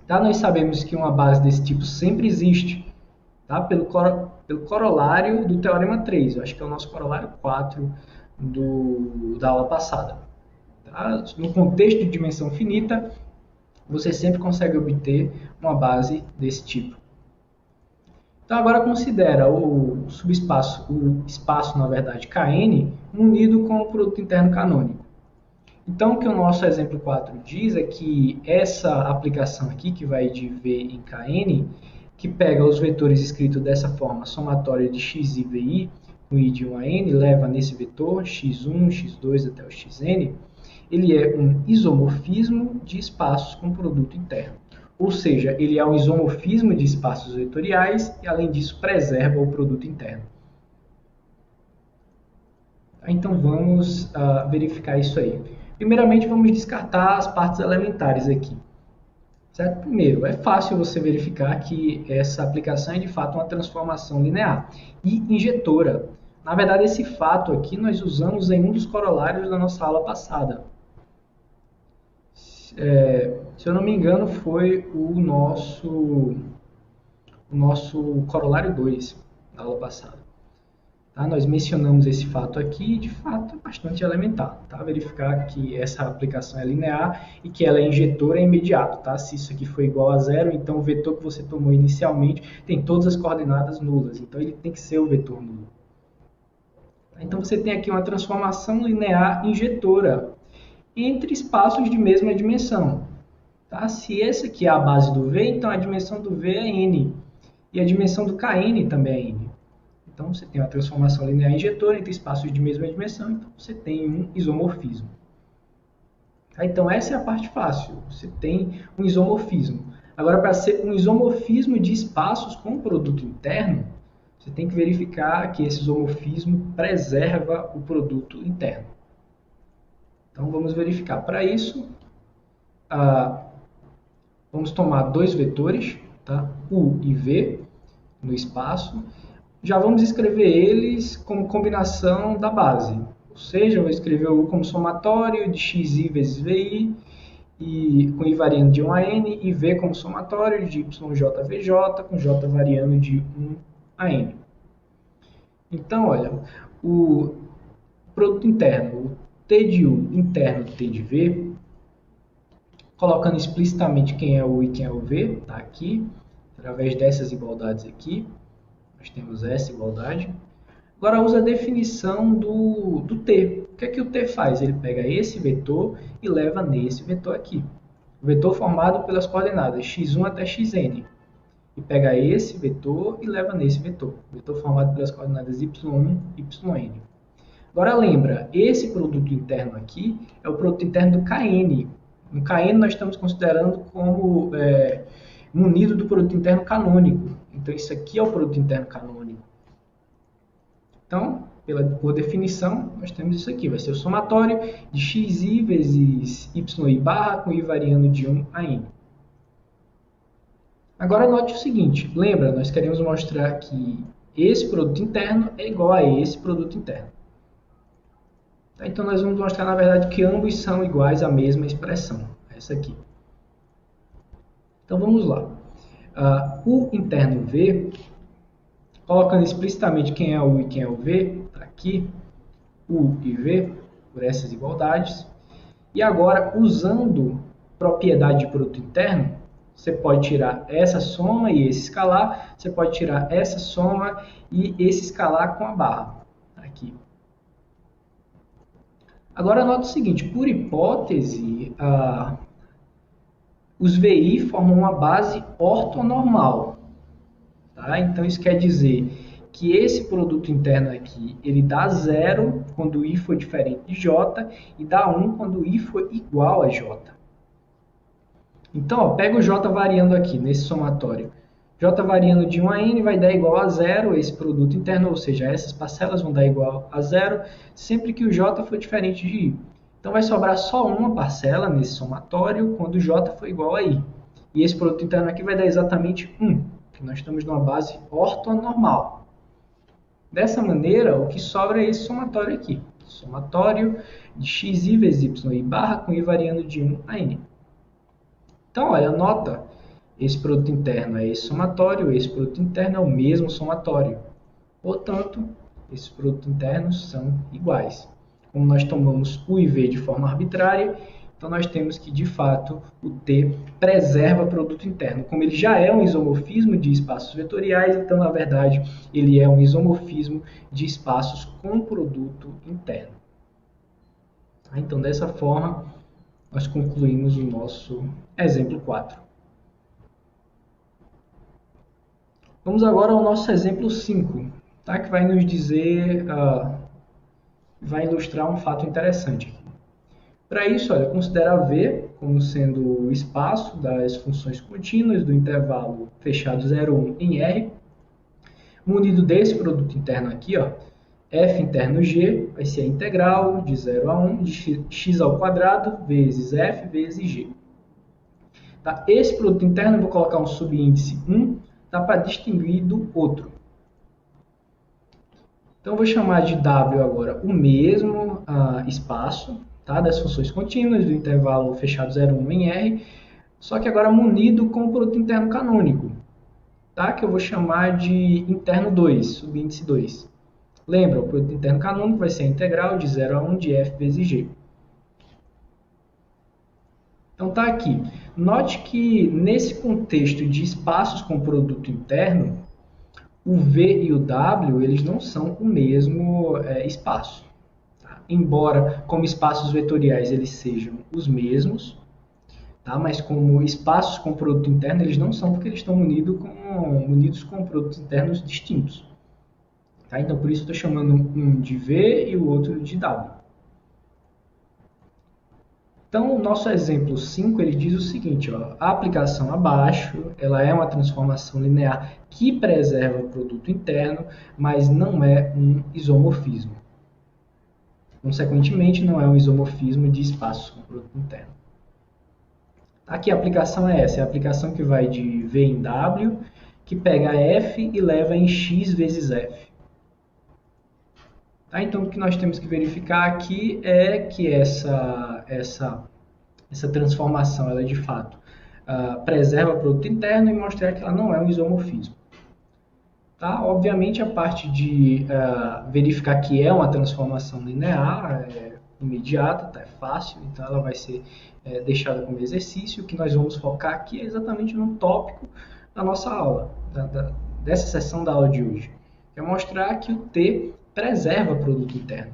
A: Tá? Nós sabemos que uma base desse tipo sempre existe, tá? pelo corolário do Teorema 3, eu acho que é o nosso corolário 4 da aula passada. Tá? No contexto de dimensão finita, você sempre consegue obter uma base desse tipo. Então agora considera o subespaço, o espaço, na verdade, Kn, unido com o produto interno canônico. Então o que o nosso exemplo 4 diz é que essa aplicação aqui, que vai de V em Kn, que pega os vetores escritos dessa forma, somatória de x e vi, com i de 1 a n, leva nesse vetor x1, x2 até o xn, ele é um isomorfismo de espaços com produto interno. Ou seja, ele é um isomorfismo de espaços vetoriais e, além disso, preserva o produto interno. Então, vamos verificar isso aí. Primeiramente, vamos descartar as partes elementares aqui. Certo? Primeiro, é fácil você verificar que essa aplicação é, de fato, uma transformação linear e injetora. Na verdade, esse fato aqui nós usamos em um dos corolários da nossa aula passada. Se eu não me engano, foi o nosso corolário 2 da aula passada. Tá? Nós mencionamos esse fato aqui e, de fato, é bastante elementar. Tá? Verificar que essa aplicação é linear e que ela é injetora imediato. Tá? Se isso aqui for igual a zero, então o vetor que você tomou inicialmente tem todas as coordenadas nulas. Então, ele tem que ser o vetor nulo. Então, você tem aqui uma transformação linear injetora entre espaços de mesma dimensão. Tá? Se esse aqui é a base do V, então a dimensão do V é n. E a dimensão do Kn também é n. Então, você tem uma transformação linear injetora entre espaços de mesma dimensão, então você tem um isomorfismo. Tá? Então, essa é a parte fácil. Você tem um isomorfismo. Agora, para ser um isomorfismo de espaços com produto interno, você tem que verificar que esse isomorfismo preserva o produto interno. Então, vamos verificar. Para isso, vamos tomar dois vetores, tá? U e V, no espaço. Já vamos escrever eles como combinação da base. Ou seja, eu vou escrever o U como somatório de xi vezes vi, e com i variando de 1 a n, e V como somatório de yjvj, com j variando de 1 a n. Então, olha, o produto interno, o T de U interno T de V, colocando explicitamente quem é o U e quem é o V, tá aqui, através dessas igualdades aqui, nós temos essa igualdade. Agora usa a definição do T. O que é que o T faz? Ele pega esse vetor e leva nesse vetor aqui. O vetor formado pelas coordenadas x1 até xn. E pega esse vetor e leva nesse vetor. O vetor formado pelas coordenadas y1 e yn. Agora lembra, esse produto interno aqui é o produto interno do Kn. No Kn nós estamos considerando como munido do produto interno canônico. Então isso aqui é o produto interno canônico. Então, por definição, nós temos isso aqui. Vai ser o somatório de xi vezes yi barra com i variando de 1 a n. Agora note o seguinte, lembra, nós queremos mostrar que esse produto interno é igual a esse produto interno. Então nós vamos mostrar, na verdade, que ambos são iguais à mesma expressão, essa aqui. Então vamos lá. U interno V, colocando explicitamente quem é o U e quem é o V, tá aqui, U e V, por essas igualdades. E agora, usando propriedade de produto interno, você pode tirar essa soma e esse escalar, você pode tirar essa soma e esse escalar com a barra, aqui. Agora, note o seguinte, por hipótese, os VI formam uma base ortonormal. Tá? Então, isso quer dizer que esse produto interno aqui, ele dá 0 quando I for diferente de J e dá 1 quando I for igual a J. Então, ó, pega o J variando aqui, nesse somatório. J variando de 1 a n vai dar igual a 0, esse produto interno, ou seja, essas parcelas vão dar igual a 0, sempre que o J for diferente de I. Então, vai sobrar só uma parcela nesse somatório quando J for igual a I. E esse produto interno aqui vai dar exatamente 1, porque nós estamos numa base ortonormal. Dessa maneira, o que sobra é esse somatório aqui. Somatório de xi vezes yi barra com I variando de 1 a n. Então, olha, nota, esse produto interno é esse somatório, esse produto interno é o mesmo somatório. Portanto, esses produtos internos são iguais. Como nós tomamos U e V de forma arbitrária, Então, nós temos que, de fato, o T preserva produto interno. Como ele já é um isomorfismo de espaços vetoriais, então, na verdade, ele é um isomorfismo de espaços com produto interno. Então, dessa forma, nós concluímos o nosso exemplo 4. Vamos agora ao nosso exemplo 5, tá? Que vai nos dizer, vai ilustrar um fato interessante aqui. Para isso, olha, considera V como sendo o espaço das funções contínuas do intervalo fechado 0,1 em R, munido desse produto interno aqui, ó, f interno g vai ser a integral de 0 a 1 de x ao quadrado vezes f vezes g. Tá? Esse produto interno eu vou colocar um subíndice 1, tá? Para distinguir do outro. Então, eu vou chamar de W agora o mesmo espaço, tá? Das funções contínuas do intervalo fechado 0,1 em R, só que agora munido com o produto interno canônico, tá? Que eu vou chamar de interno 2, subíndice 2. Lembra, o produto interno canônico vai ser a integral de 0 a 1 de f vezes g. Então tá aqui. Note que nesse contexto de espaços com produto interno, o V e o W eles não são o mesmo espaço. Tá? Embora como espaços vetoriais eles sejam os mesmos, tá? Mas como espaços com produto interno eles não são, porque eles estão munidos com produtos internos distintos. Tá? Então por isso eu estou chamando um de V e o outro de W. Então, o nosso exemplo 5 ele diz o seguinte, ó, a aplicação abaixo ela é uma transformação linear que preserva o produto interno, mas não é um isomorfismo. Consequentemente, não é um isomorfismo de espaços com produto interno. Aqui a aplicação é essa, é a aplicação que vai de V em W, que pega f e leva em x vezes f. Tá? Então, o que nós temos que verificar aqui é que essa transformação, ela de fato preserva o produto interno e mostrar que ela não é um isomorfismo. Tá? Obviamente, a parte de verificar que é uma transformação linear é imediata, tá? É fácil, então ela vai ser deixada como exercício. O que nós vamos focar aqui é exatamente no tópico da nossa aula, dessa sessão da aula de hoje, que é mostrar que o T preserva o produto interno.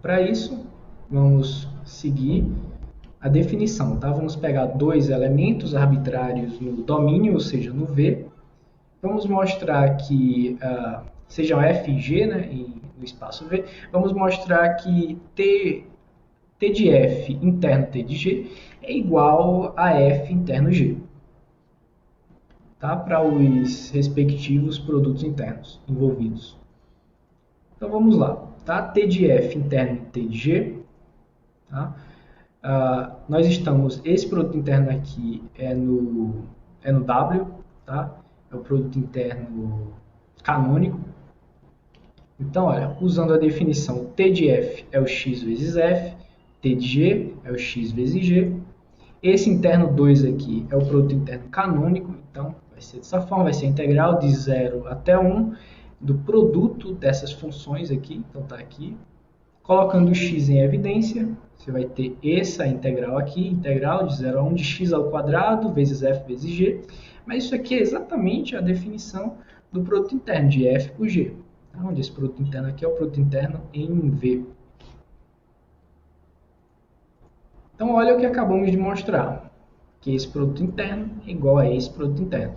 A: Para isso, vamos seguir a definição. Tá? Vamos pegar dois elementos arbitrários no domínio, ou seja, no V. Vamos mostrar que sejam f e g, né, no espaço V. Vamos mostrar que T de f interno T de g é igual a f interno g. Tá? Para os respectivos produtos internos envolvidos. Então vamos lá. Tá? T de f interno T de g. Tá? Nós estamos, esse produto interno aqui é no W, tá? É o produto interno canônico. Então, olha, usando a definição, T de f é o x vezes f, T de g é o x vezes g. Esse interno 2 aqui é o produto interno canônico, então vai ser dessa forma, vai ser a integral de 0 até 1 do produto dessas funções aqui, então está aqui. Colocando o x em evidência, você vai ter essa integral aqui, integral de 0 a 1 de x ao quadrado vezes f vezes g. Mas isso aqui é exatamente a definição do produto interno, de f por g. Onde esse produto interno aqui é o produto interno em V. Então, olha o que acabamos de mostrar, que esse produto interno é igual a esse produto interno.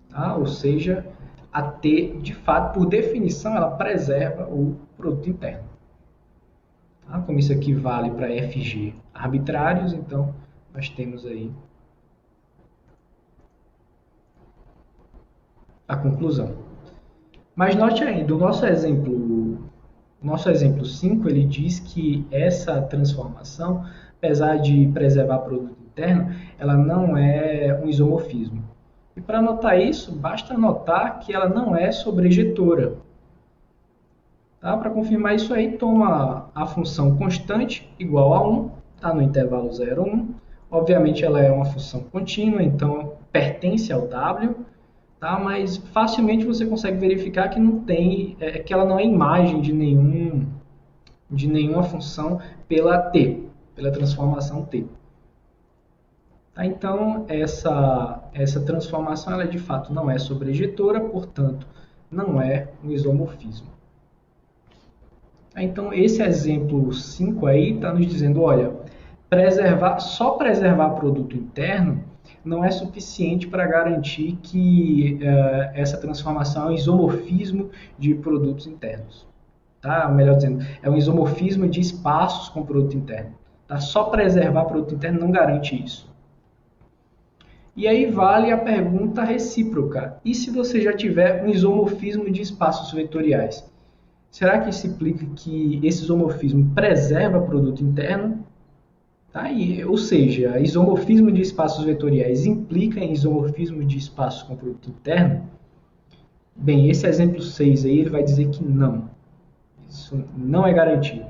A: Tá? Ou seja, a T, de fato, por definição, ela preserva o produto interno. Tá? Como isso aqui vale para f e g arbitrários, então nós temos aí a conclusão. Mas note ainda, o nosso exemplo 5, ele diz que essa transformação, apesar de preservar o produto interno, ela não é um isomorfismo. E para notar isso, basta notar que ela não é sobrejetora. Tá? Para confirmar isso aí, toma a função constante igual a 1, tá? No intervalo 0, 1. Obviamente ela é uma função contínua, então pertence ao W. Tá? Mas facilmente você consegue verificar que não tem, que ela não é imagem de nenhum de nenhuma função pela T, pela transformação T. Tá? Então, essa transformação, ela de fato não é sobrejetora, portanto, não é um isomorfismo. Tá? Então, esse exemplo 5 aí está nos dizendo, olha, só preservar produto interno não é suficiente para garantir que essa transformação é um isomorfismo de produtos internos. Tá? Melhor dizendo, é um isomorfismo de espaços com produto interno. Tá? Só preservar produto interno não garante isso. E aí vale a pergunta recíproca. E se você já tiver um isomorfismo de espaços vetoriais? Será que isso implica que esse isomorfismo preserva produto interno? Tá? Ou seja, isomorfismo de espaços vetoriais implica em isomorfismo de espaços com produto interno? Bem, esse exemplo 6 aí ele vai dizer que não. Isso não é garantido.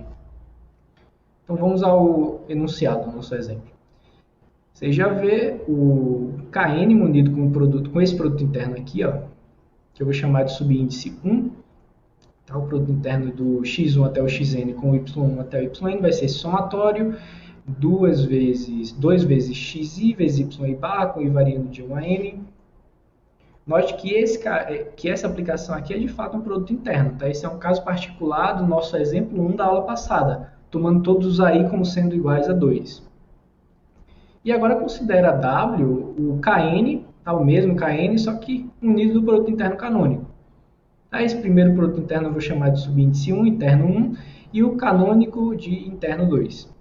A: Então vamos ao enunciado do nosso exemplo. Você já vê o Kn munido com esse produto interno aqui, ó, que eu vou chamar de subíndice 1. Tá? O produto interno do x1 até o xn com o y1 até o yn vai ser somatório. 2 vezes xi vezes y barra, com i variando de 1 a n. Note que essa aplicação aqui é de fato um produto interno. Tá? Esse é um caso particular do nosso exemplo 1 da aula passada, tomando todos os aí como sendo iguais a 2. E agora considera W, o Kn, tá? O mesmo Kn, só que unido do produto interno canônico. Tá? Esse primeiro produto interno eu vou chamar de subíndice 1, interno 1, e o canônico de interno 2.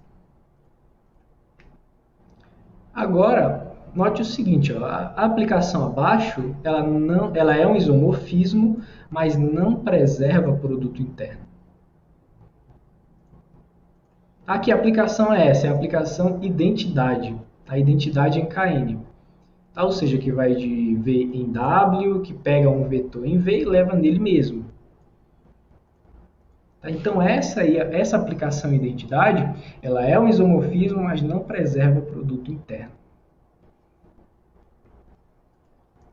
A: Agora, note o seguinte, ó, a aplicação abaixo, ela é um isomorfismo, mas não preserva o produto interno. Aqui a aplicação é essa, é a aplicação identidade, a identidade em Kn. Tá? Ou seja, que vai de V em W, que pega um vetor em V e leva nele mesmo. Então, essa aplicação identidade, ela é um isomorfismo, mas não preserva o produto interno.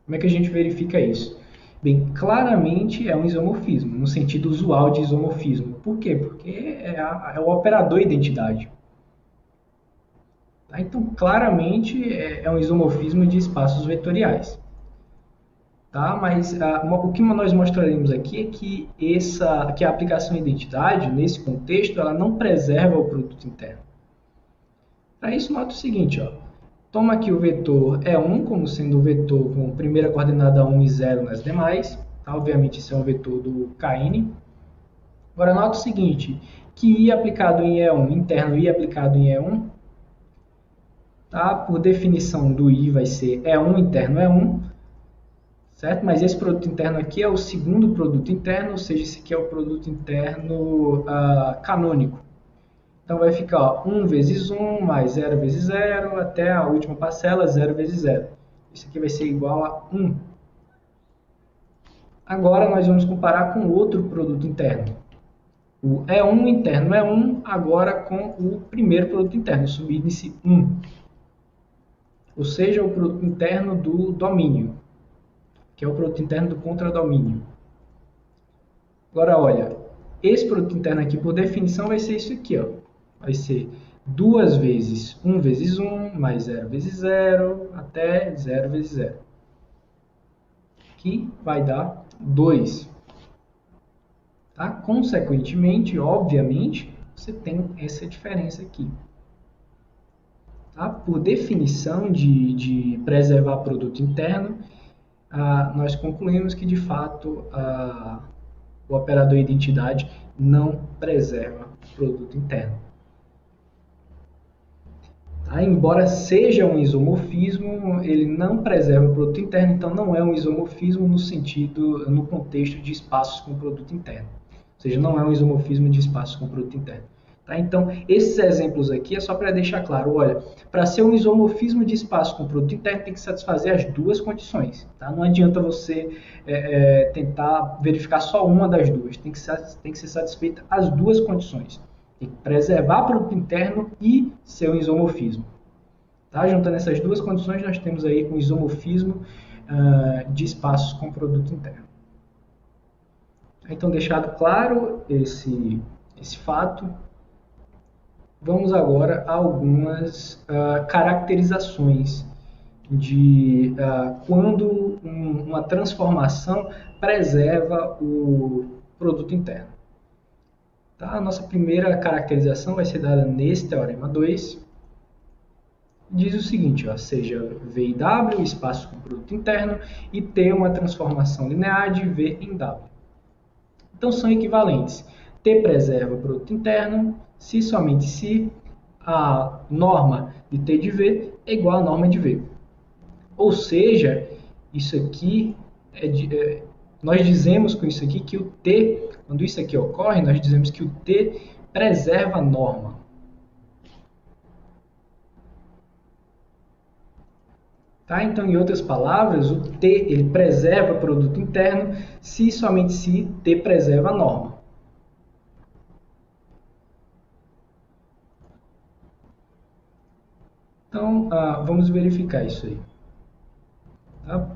A: Como é que a gente verifica isso? Bem, claramente é um isomorfismo, no sentido usual de isomorfismo. Por quê? Porque é o operador identidade. Tá? Então, claramente é um isomorfismo de espaços vetoriais. Tá? Mas o que nós mostraremos aqui é que a aplicação identidade, nesse contexto, ela não preserva o produto interno. Para isso, nota o seguinte, ó. Toma aqui o vetor E1 como sendo o vetor com primeira coordenada 1 e 0 nas demais. Tá? Obviamente, esse é um vetor do Kn. Agora, nota o seguinte, que I aplicado em E1, interno I aplicado em E1, tá? Por definição do I vai ser E1, interno E1. Certo? Mas esse produto interno aqui é o segundo produto interno, ou seja, esse aqui é o produto interno canônico. Então vai ficar ó, 1 vezes 1 mais 0 vezes 0, até a última parcela, 0 vezes 0. Isso aqui vai ser igual a 1. Agora nós vamos comparar com outro produto interno. O E1 interno E1, agora com o primeiro produto interno, o subíndice 1. Ou seja, o produto interno do domínio, que é o produto interno do contradomínio. Agora, olha, esse produto interno aqui, por definição, vai ser isso aqui, ó. Vai ser 2 vezes 1 vezes 1, mais 0 vezes 0, até 0 vezes 0. Que vai dar 2. Tá? Consequentemente, obviamente, você tem essa diferença aqui. Tá? Por definição de preservar produto interno, nós concluímos que, de fato, o operador identidade não preserva o produto interno. Tá? Embora seja um isomorfismo, ele não preserva o produto interno, então não é um isomorfismo no contexto de espaços com produto interno. Ou seja, não é um isomorfismo de espaços com produto interno. Tá? Então, esses exemplos aqui é só para deixar claro, olha, para ser um isomorfismo de espaço com produto interno tem que satisfazer as duas condições. Tá? Não adianta você tentar verificar só uma das duas, tem que ser satisfeita as duas condições. Tem que preservar produto interno e ser um isomorfismo. Tá? Juntando essas duas condições, nós temos aí um isomorfismo de espaços com produto interno. Então, deixado claro esse fato, vamos agora a algumas caracterizações de quando uma transformação preserva o produto interno. Tá? A nossa primeira caracterização vai ser dada nesse Teorema 2. Diz o seguinte, ó, seja V em W, espaço com produto interno, e T uma transformação linear de V em W. Então são equivalentes. T preserva o produto interno se e somente se a norma de T de V é igual à norma de V. Ou seja, isso aqui nós dizemos com isso aqui que o T, quando isso aqui ocorre, nós dizemos que o T preserva a norma. Tá? Então, em outras palavras, o T ele preserva o produto interno se e somente se T preserva a norma. Então, vamos verificar isso aí. Tá?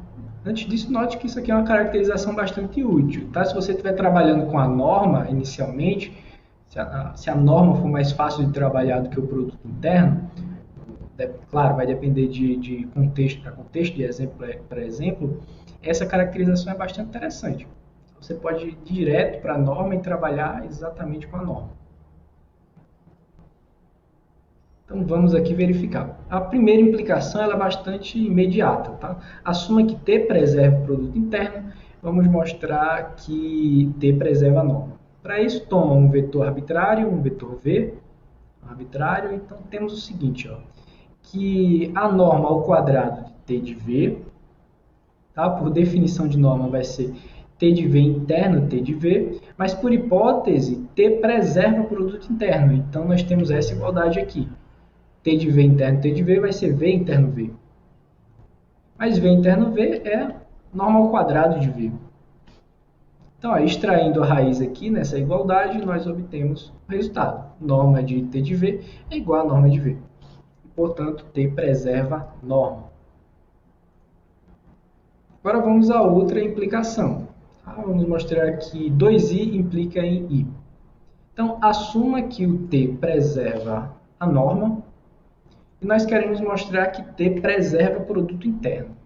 A: Antes disso, note que isso aqui é uma caracterização bastante útil. Tá? Se você estiver trabalhando com a norma inicialmente, se a norma for mais fácil de trabalhar do que o produto interno, claro, vai depender de contexto para contexto, de exemplo para exemplo, essa caracterização é bastante interessante. Você pode ir direto para a norma e trabalhar exatamente com a norma. Então vamos aqui verificar. A primeira implicação ela é bastante imediata. Tá? Assuma que T preserva o produto interno, vamos mostrar que T preserva a norma. Para isso, toma um vetor arbitrário, um vetor V, arbitrário, então temos o seguinte, ó, que a norma ao quadrado de T de V, tá? Por definição de norma vai ser T de V interno, T de V, mas por hipótese, T preserva o produto interno, então nós temos essa igualdade aqui. T de V interno, T de V vai ser V interno V. Mas V interno V é norma ao quadrado de V. Então, ó, extraindo a raiz aqui nessa igualdade, nós obtemos o resultado. Norma de T de V é igual a norma de V. Portanto, T preserva norma. Agora vamos a outra implicação. Vamos mostrar que 2i implica em i. Então, assuma que o T preserva a norma e nós queremos mostrar que T preserva o produto interno.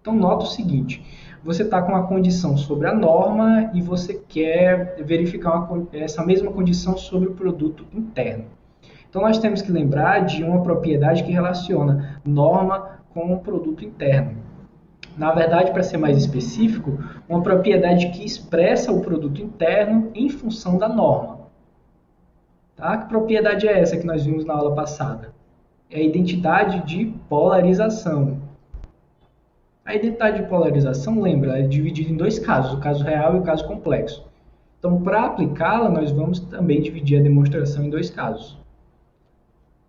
A: Então, nota o seguinte, você está com uma condição sobre a norma e você quer verificar essa mesma condição sobre o produto interno. Então, nós temos que lembrar de uma propriedade que relaciona norma com o produto interno. Na verdade, para ser mais específico, uma propriedade que expressa o produto interno em função da norma. Tá? Que propriedade é essa que nós vimos na aula passada? É a identidade de polarização. A identidade de polarização, lembra, é dividida em dois casos, o caso real e o caso complexo. Então, para aplicá-la, nós vamos também dividir a demonstração em dois casos.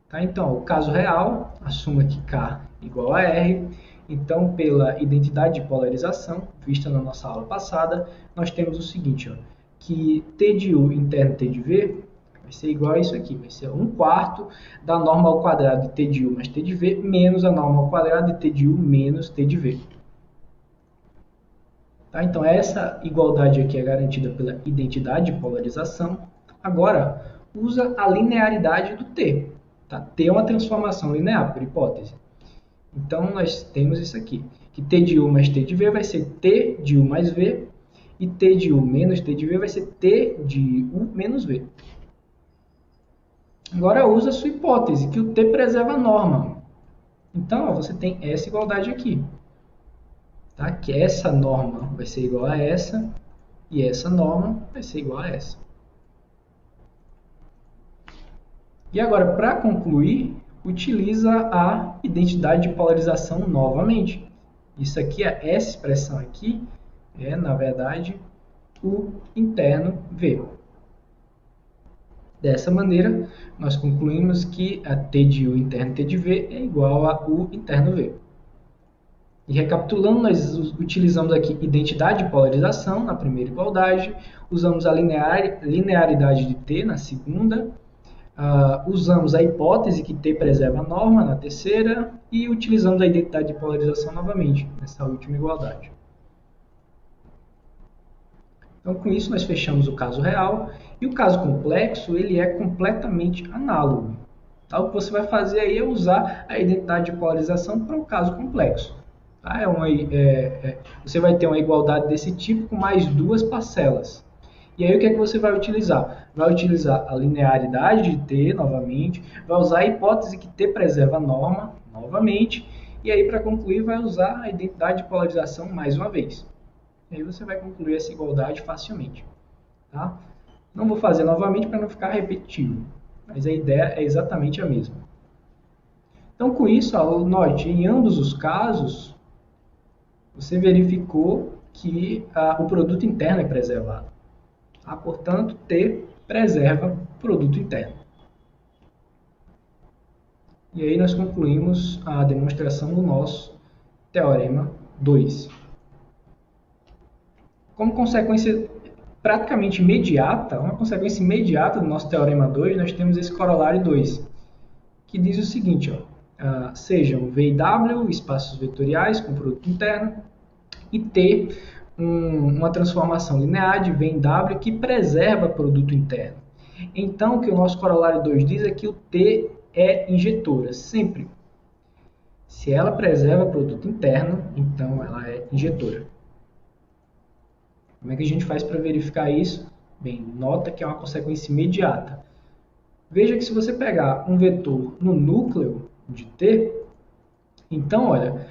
A: Tá? Então, o caso real, assuma que K igual a R. Então, pela identidade de polarização, vista na nossa aula passada, nós temos o seguinte, ó, que T de U interno T de V vai ser igual a isso aqui, vai ser 1/4 da norma ao quadrado de T de U mais T de V, menos a norma ao quadrado de T de U menos T de V. Tá? Então, essa igualdade aqui é garantida pela identidade de polarização. Agora, usa a linearidade do T. Tá? T é uma transformação linear, por hipótese. Então, nós temos isso aqui, que T de U mais T de V vai ser T de U mais V, e T de U menos T de V vai ser T de U menos V. Agora, usa a sua hipótese, que o T preserva a norma. Então, ó, você tem essa igualdade aqui. Tá? Que essa norma vai ser igual a essa, e essa norma vai ser igual a essa. E agora, para concluir, utiliza a identidade de polarização novamente. Isso aqui, essa expressão aqui, é, na verdade, U interno V. Dessa maneira, nós concluímos que a T de U interno T de V é igual a U interno V. E recapitulando, nós utilizamos aqui identidade de polarização na primeira igualdade, usamos a linearidade de T na segunda, usamos a hipótese que T preserva a norma na terceira e utilizamos a identidade de polarização novamente nessa última igualdade. Então, com isso, nós fechamos o caso real. E o caso complexo, ele é completamente análogo. Tá? O que você vai fazer aí é usar a identidade de polarização para o caso complexo. Tá? Você vai ter uma igualdade desse tipo com mais duas parcelas. E aí o que é que você vai utilizar? Vai utilizar a linearidade de T, novamente, vai usar a hipótese que T preserva a norma, novamente, e aí para concluir vai usar a identidade de polarização mais uma vez. E aí você vai concluir essa igualdade facilmente. Tá? Não vou fazer novamente para não ficar repetitivo, mas a ideia é exatamente a mesma. Então, com isso, note, em ambos os casos, você verificou que o produto interno é preservado. Tá? Portanto, T preserva o produto interno. E aí nós concluímos a demonstração do nosso teorema 2. Como consequência praticamente imediata, uma consequência imediata do nosso teorema 2, nós temos esse corolário 2, que diz o seguinte, sejam V e W espaços vetoriais com produto interno e T uma transformação linear de V em W que preserva produto interno. Então, o que o nosso corolário 2 diz é que o T é injetora, sempre. Se ela preserva produto interno, então ela é injetora. Como é que a gente faz para verificar isso? Bem, nota que é uma consequência imediata. Veja que se você pegar um vetor no núcleo de T, então, olha,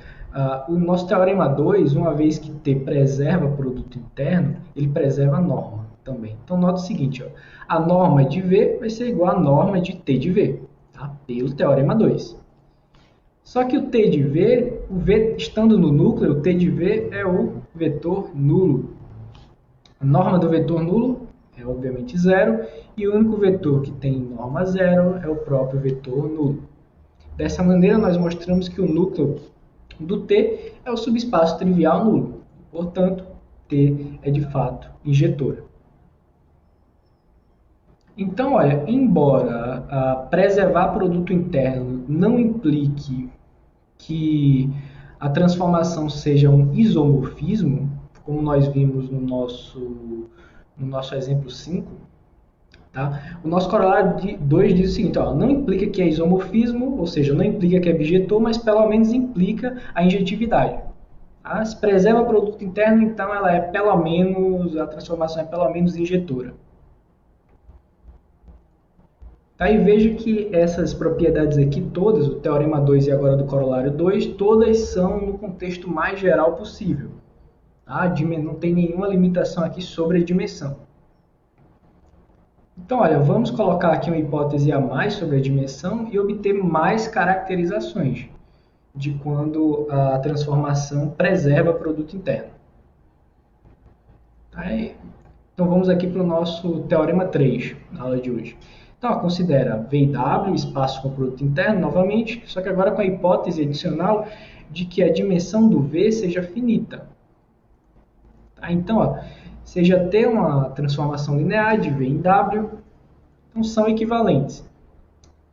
A: o nosso teorema 2, uma vez que T preserva produto interno, ele preserva a norma também. Então, nota o seguinte, a norma de V vai ser igual à norma de T de V, tá? Pelo teorema 2. Só que o T de V, o V estando no núcleo, o T de V é o vetor nulo. A norma do vetor nulo é obviamente zero, e o único vetor que tem norma zero é o próprio vetor nulo. Dessa maneira, nós mostramos que o núcleo do T é o subespaço trivial nulo. Portanto, T é de fato injetora. Então, olha, embora preservar produto interno não implique que a transformação seja um isomorfismo, como nós vimos no nosso exemplo 5, tá? O nosso corolário 2 diz o seguinte, não implica que é isomorfismo, ou seja, não implica que é bijetor, mas pelo menos implica a injetividade. Tá? Se preserva o produto interno, então ela é pelo menos, a transformação é pelo menos injetora. Tá? E veja que essas propriedades aqui todas, o teorema 2 e agora do corolário 2, todas são no contexto mais geral possível. Tá? Não tem nenhuma limitação aqui sobre a dimensão. Então, olha, vamos colocar aqui uma hipótese a mais sobre a dimensão e obter mais caracterizações de quando a transformação preserva o produto interno. Tá? Então, vamos aqui para o nosso teorema 3, na aula de hoje. Então, considera V e W, espaço com produto interno, novamente, só que agora com a hipótese adicional de que a dimensão do V seja finita. Tá? Então, seja T uma transformação linear de V em W, então são equivalentes.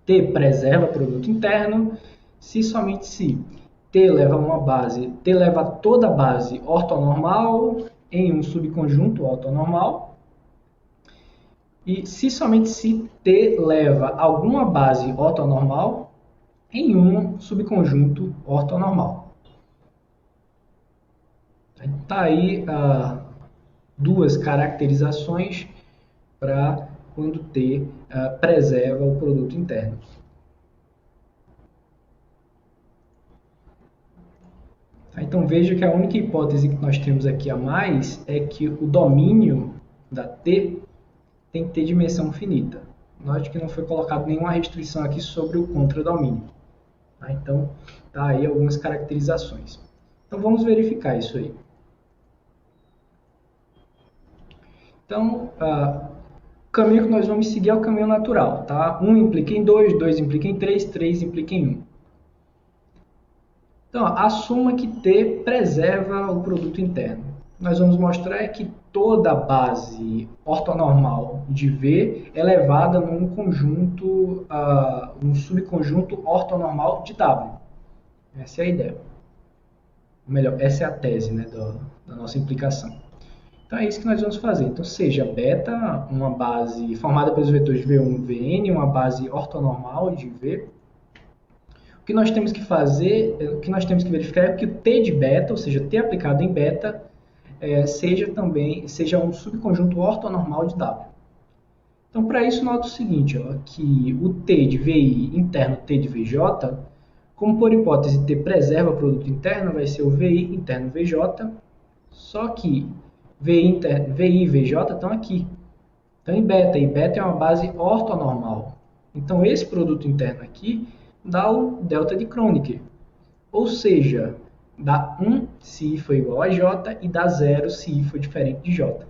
A: T preserva produto interno, se somente se T leva toda a base ortonormal em um subconjunto ortonormal, e se somente se T leva alguma base ortonormal em um subconjunto ortonormal. Está aí duas caracterizações para quando T preserva o produto interno. Então veja que a única hipótese que nós temos aqui a mais é que o domínio da T tem que ter dimensão finita. Note que não foi colocado nenhuma restrição aqui sobre o contradomínio. Então, tá aí algumas caracterizações. Então, vamos verificar isso aí. Então, o caminho que nós vamos seguir é o caminho natural. Tá? 1 implica em 2, 2 implica em 3, 3 implica em 1. Então, assuma que T preserva o produto interno. Nós vamos mostrar que toda a base ortonormal de V é levada num conjunto, um subconjunto ortonormal de W. Essa é a ideia. Ou melhor, essa é a tese, né, da nossa implicação. Então é isso que nós vamos fazer. Então seja beta uma base formada pelos vetores V1 e Vn, uma base ortonormal de V. O que nós temos que fazer, o que nós temos que verificar é que o T de beta, ou seja, T aplicado em beta, seja um subconjunto ortonormal de W. Então, para isso, nota o seguinte, ó, que o T de VI interno T de VJ, como por hipótese T preserva o produto interno, vai ser o VI interno VJ, só que VI e VJ estão aqui. Então, em beta, e beta é uma base ortonormal. Então, esse produto interno aqui dá o delta de Kronecker. Ou seja, dá 1 se I for igual a J e dá 0 se I for diferente de J.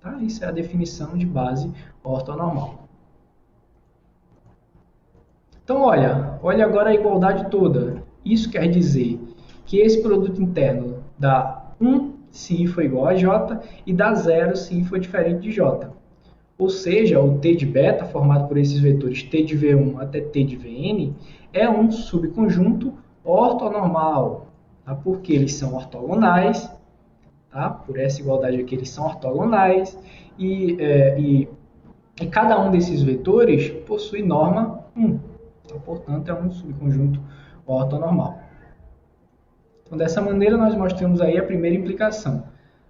A: Tá? Isso é a definição de base ortonormal. Então, olha agora a igualdade toda. Isso quer dizer que esse produto interno dá 1 se I for igual a J e dá 0 se I for diferente de J. Ou seja, o T de beta, formado por esses vetores T de V1 até T de Vn, é um subconjunto ortonormal, tá? Porque eles são ortogonais, tá? Por essa igualdade aqui, eles são ortogonais, e cada um desses vetores possui norma 1. Então, portanto, é um subconjunto ortonormal. Então, dessa maneira, nós mostramos aí a primeira implicação.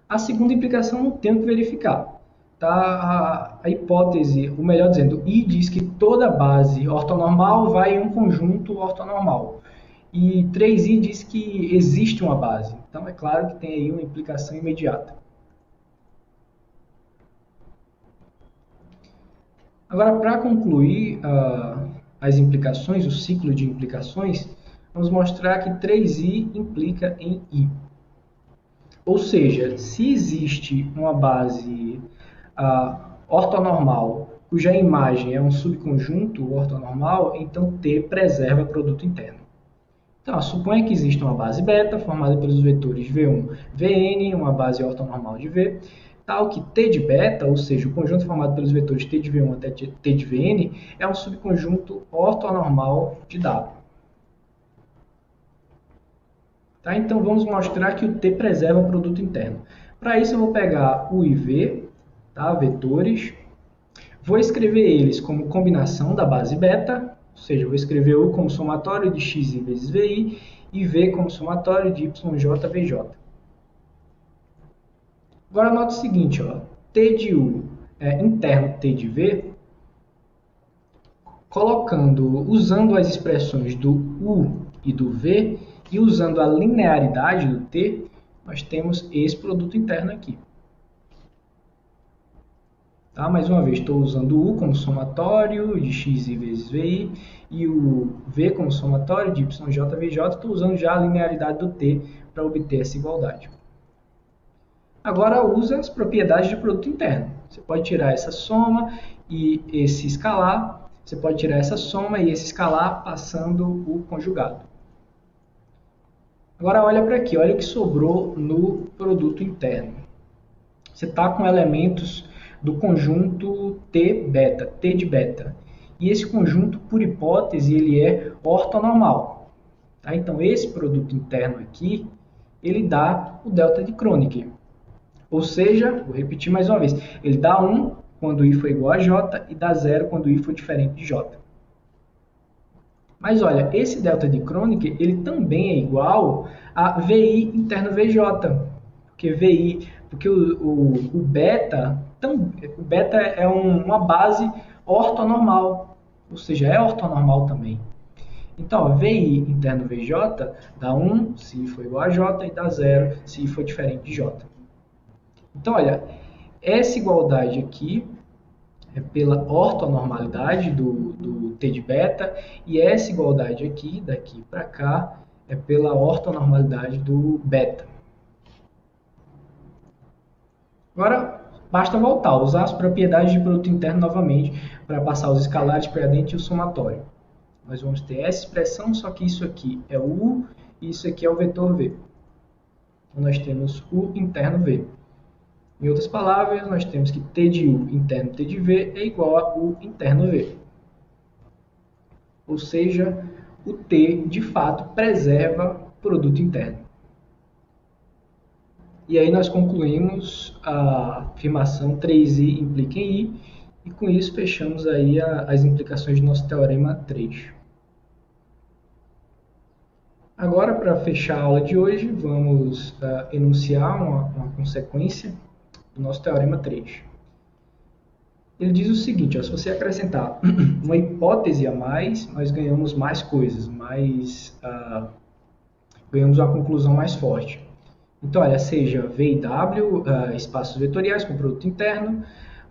A: A segunda implicação não tem o que verificar. Tá? A hipótese, ou melhor dizendo, I diz que toda base ortonormal vai em um conjunto ortonormal. E 3I diz que existe uma base. Então, é claro que tem aí uma implicação imediata. Agora, para concluir as implicações, o ciclo de implicações, vamos mostrar que 3I implica em I. Ou seja, se existe uma base ortonormal cuja imagem é um subconjunto ortonormal, então T preserva produto interno. Então, suponha que existe uma base beta formada pelos vetores V1, Vn, uma base ortonormal de V, tal que T de beta, ou seja, o conjunto formado pelos vetores T de V1 até T de Vn, é um subconjunto ortonormal de W. Tá? Então, vamos mostrar que o T preserva o produto interno. Para isso, eu vou pegar U e V, tá? Vetores, vou escrever eles como combinação da base beta, ou seja, vou escrever U como somatório de xi vezes vi e V como somatório de yj vj. Agora, nota o seguinte, ó, T de U interno T de V, usando as expressões do U e do V e usando a linearidade do T, nós temos esse produto interno aqui. Tá? Mais uma vez, estou usando o U como somatório de xi vezes vi e o V como somatório de yj vj. Estou usando já a linearidade do T para obter essa igualdade. Agora, usa as propriedades de produto interno. Você pode tirar essa soma e esse escalar. Você pode tirar essa soma e esse escalar passando o conjugado. Agora, olha para aqui. Olha o que sobrou no produto interno. Você está com elementos do conjunto T beta, T de beta. E esse conjunto, por hipótese, ele é ortonormal. Tá? Então, esse produto interno aqui, ele dá o delta de Kronecker. Ou seja, vou repetir mais uma vez, ele dá 1 quando I for igual a J e dá 0 quando I for diferente de J. Mas olha, esse delta de Kronecker, ele também é igual a VI interno VJ. Porque o beta é uma base ortonormal, ou seja, é ortonormal também. Então, ó, VI interno VJ dá 1 se I for igual a J e dá 0 se I for diferente de J. Então, olha, essa igualdade aqui é pela ortonormalidade do T de beta e essa igualdade aqui, daqui para cá, é pela ortonormalidade do beta. Agora, basta voltar, usar as propriedades de produto interno novamente para passar os escalares para dentro e o somatório. Nós vamos ter essa expressão, só que isso aqui é o U e isso aqui é o vetor V. Então, nós temos U interno V. Em outras palavras, nós temos que T de U interno T de V é igual a U interno V. Ou seja, o T, de fato, preserva o produto interno. E aí nós concluímos a afirmação 3i implica em i, e com isso fechamos aí as implicações do nosso teorema 3. Agora, para fechar a aula de hoje, vamos enunciar uma consequência do nosso teorema 3. Ele diz o seguinte, ó, se você acrescentar uma hipótese a mais, nós ganhamos mais coisas, ganhamos uma conclusão mais forte. Então, olha, seja V e W, espaços vetoriais com produto interno,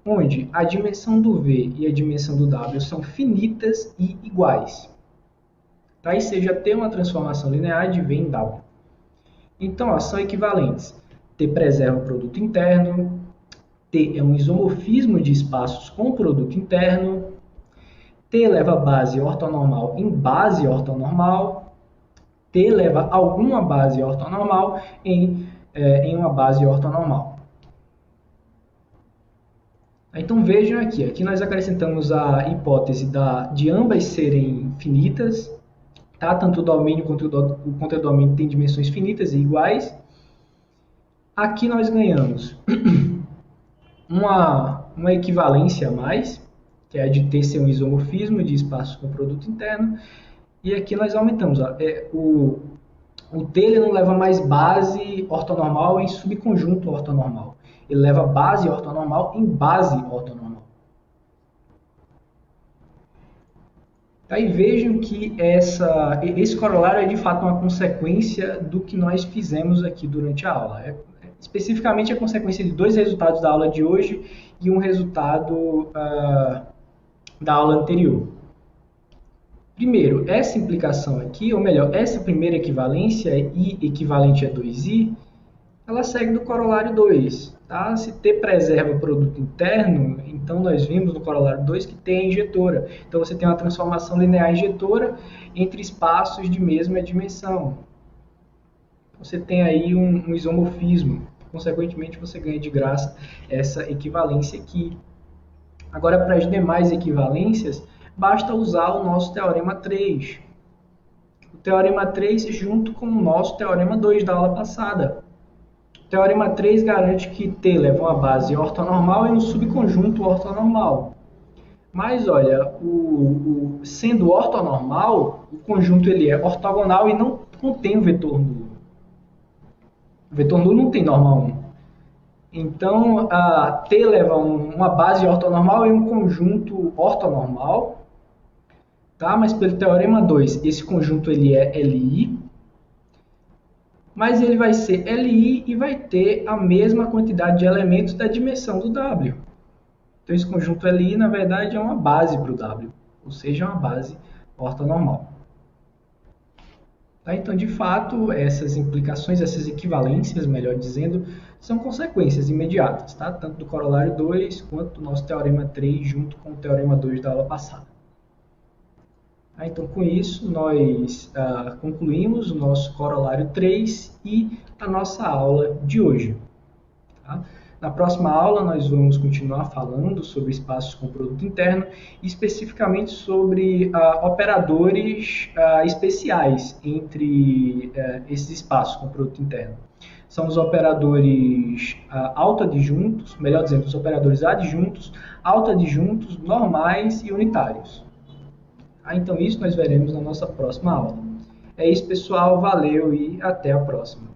A: onde a dimensão do V e a dimensão do W são finitas e iguais. Tá? E seja T uma transformação linear de V em W. Então, ó, são equivalentes. T preserva o produto interno, T é um isomorfismo de espaços com produto interno, T leva base ortonormal em base ortonormal, T leva alguma base ortonormal em uma base ortonormal. Então vejam aqui nós acrescentamos a hipótese de ambas serem finitas, tá? Tanto o domínio quanto o contradomínio têm dimensões finitas e iguais. Aqui nós ganhamos uma equivalência a mais, que é a de T ser um isomorfismo de espaço com produto interno, e aqui nós aumentamos. Ó, o T ele não leva mais base ortonormal em subconjunto ortonormal. Ele leva base ortonormal em base ortonormal. Aí vejam que esse corolário é de fato uma consequência do que nós fizemos aqui durante a aula. Especificamente a consequência de dois resultados da aula de hoje e um resultado da aula anterior. Primeiro, essa implicação aqui, ou melhor, essa primeira equivalência, I equivalente a 2I, ela segue do corolário 2. Tá? Se T preserva o produto interno, então nós vimos no corolário 2 que T é injetora. Então você tem uma transformação linear injetora entre espaços de mesma dimensão. Você tem aí um isomorfismo. Consequentemente, você ganha de graça essa equivalência aqui. Agora, para as demais equivalências, basta usar o nosso teorema 3. O teorema 3 junto com o nosso teorema 2 da aula passada. O teorema 3 garante que T leva uma base ortonormal e um subconjunto ortonormal. Mas, olha, sendo ortonormal, o conjunto ele é ortogonal e não contém o vetor nulo. O vetor nulo não tem norma 1. Então, a T leva uma base ortonormal e um conjunto ortonormal. Tá? Mas pelo teorema 2, esse conjunto ele é LI. Mas ele vai ser LI e vai ter a mesma quantidade de elementos da dimensão do W. Então, esse conjunto LI, na verdade, é uma base para o W. Ou seja, é uma base ortonormal. Tá? Então, de fato, essas implicações, essas equivalências, melhor dizendo, são consequências imediatas, tá? Tanto do corolário 2 quanto do nosso teorema 3 junto com o teorema 2 da aula passada. Tá? Então, com isso, nós concluímos o nosso corolário 3 e a nossa aula de hoje. Tá? Na próxima aula, nós vamos continuar falando sobre espaços com produto interno, especificamente sobre operadores especiais entre esses espaços com produto interno. São os operadores autoadjuntos, melhor dizendo, os operadores adjuntos, autoadjuntos, normais e unitários. Então, isso nós veremos na nossa próxima aula. É isso, pessoal. Valeu e até a próxima.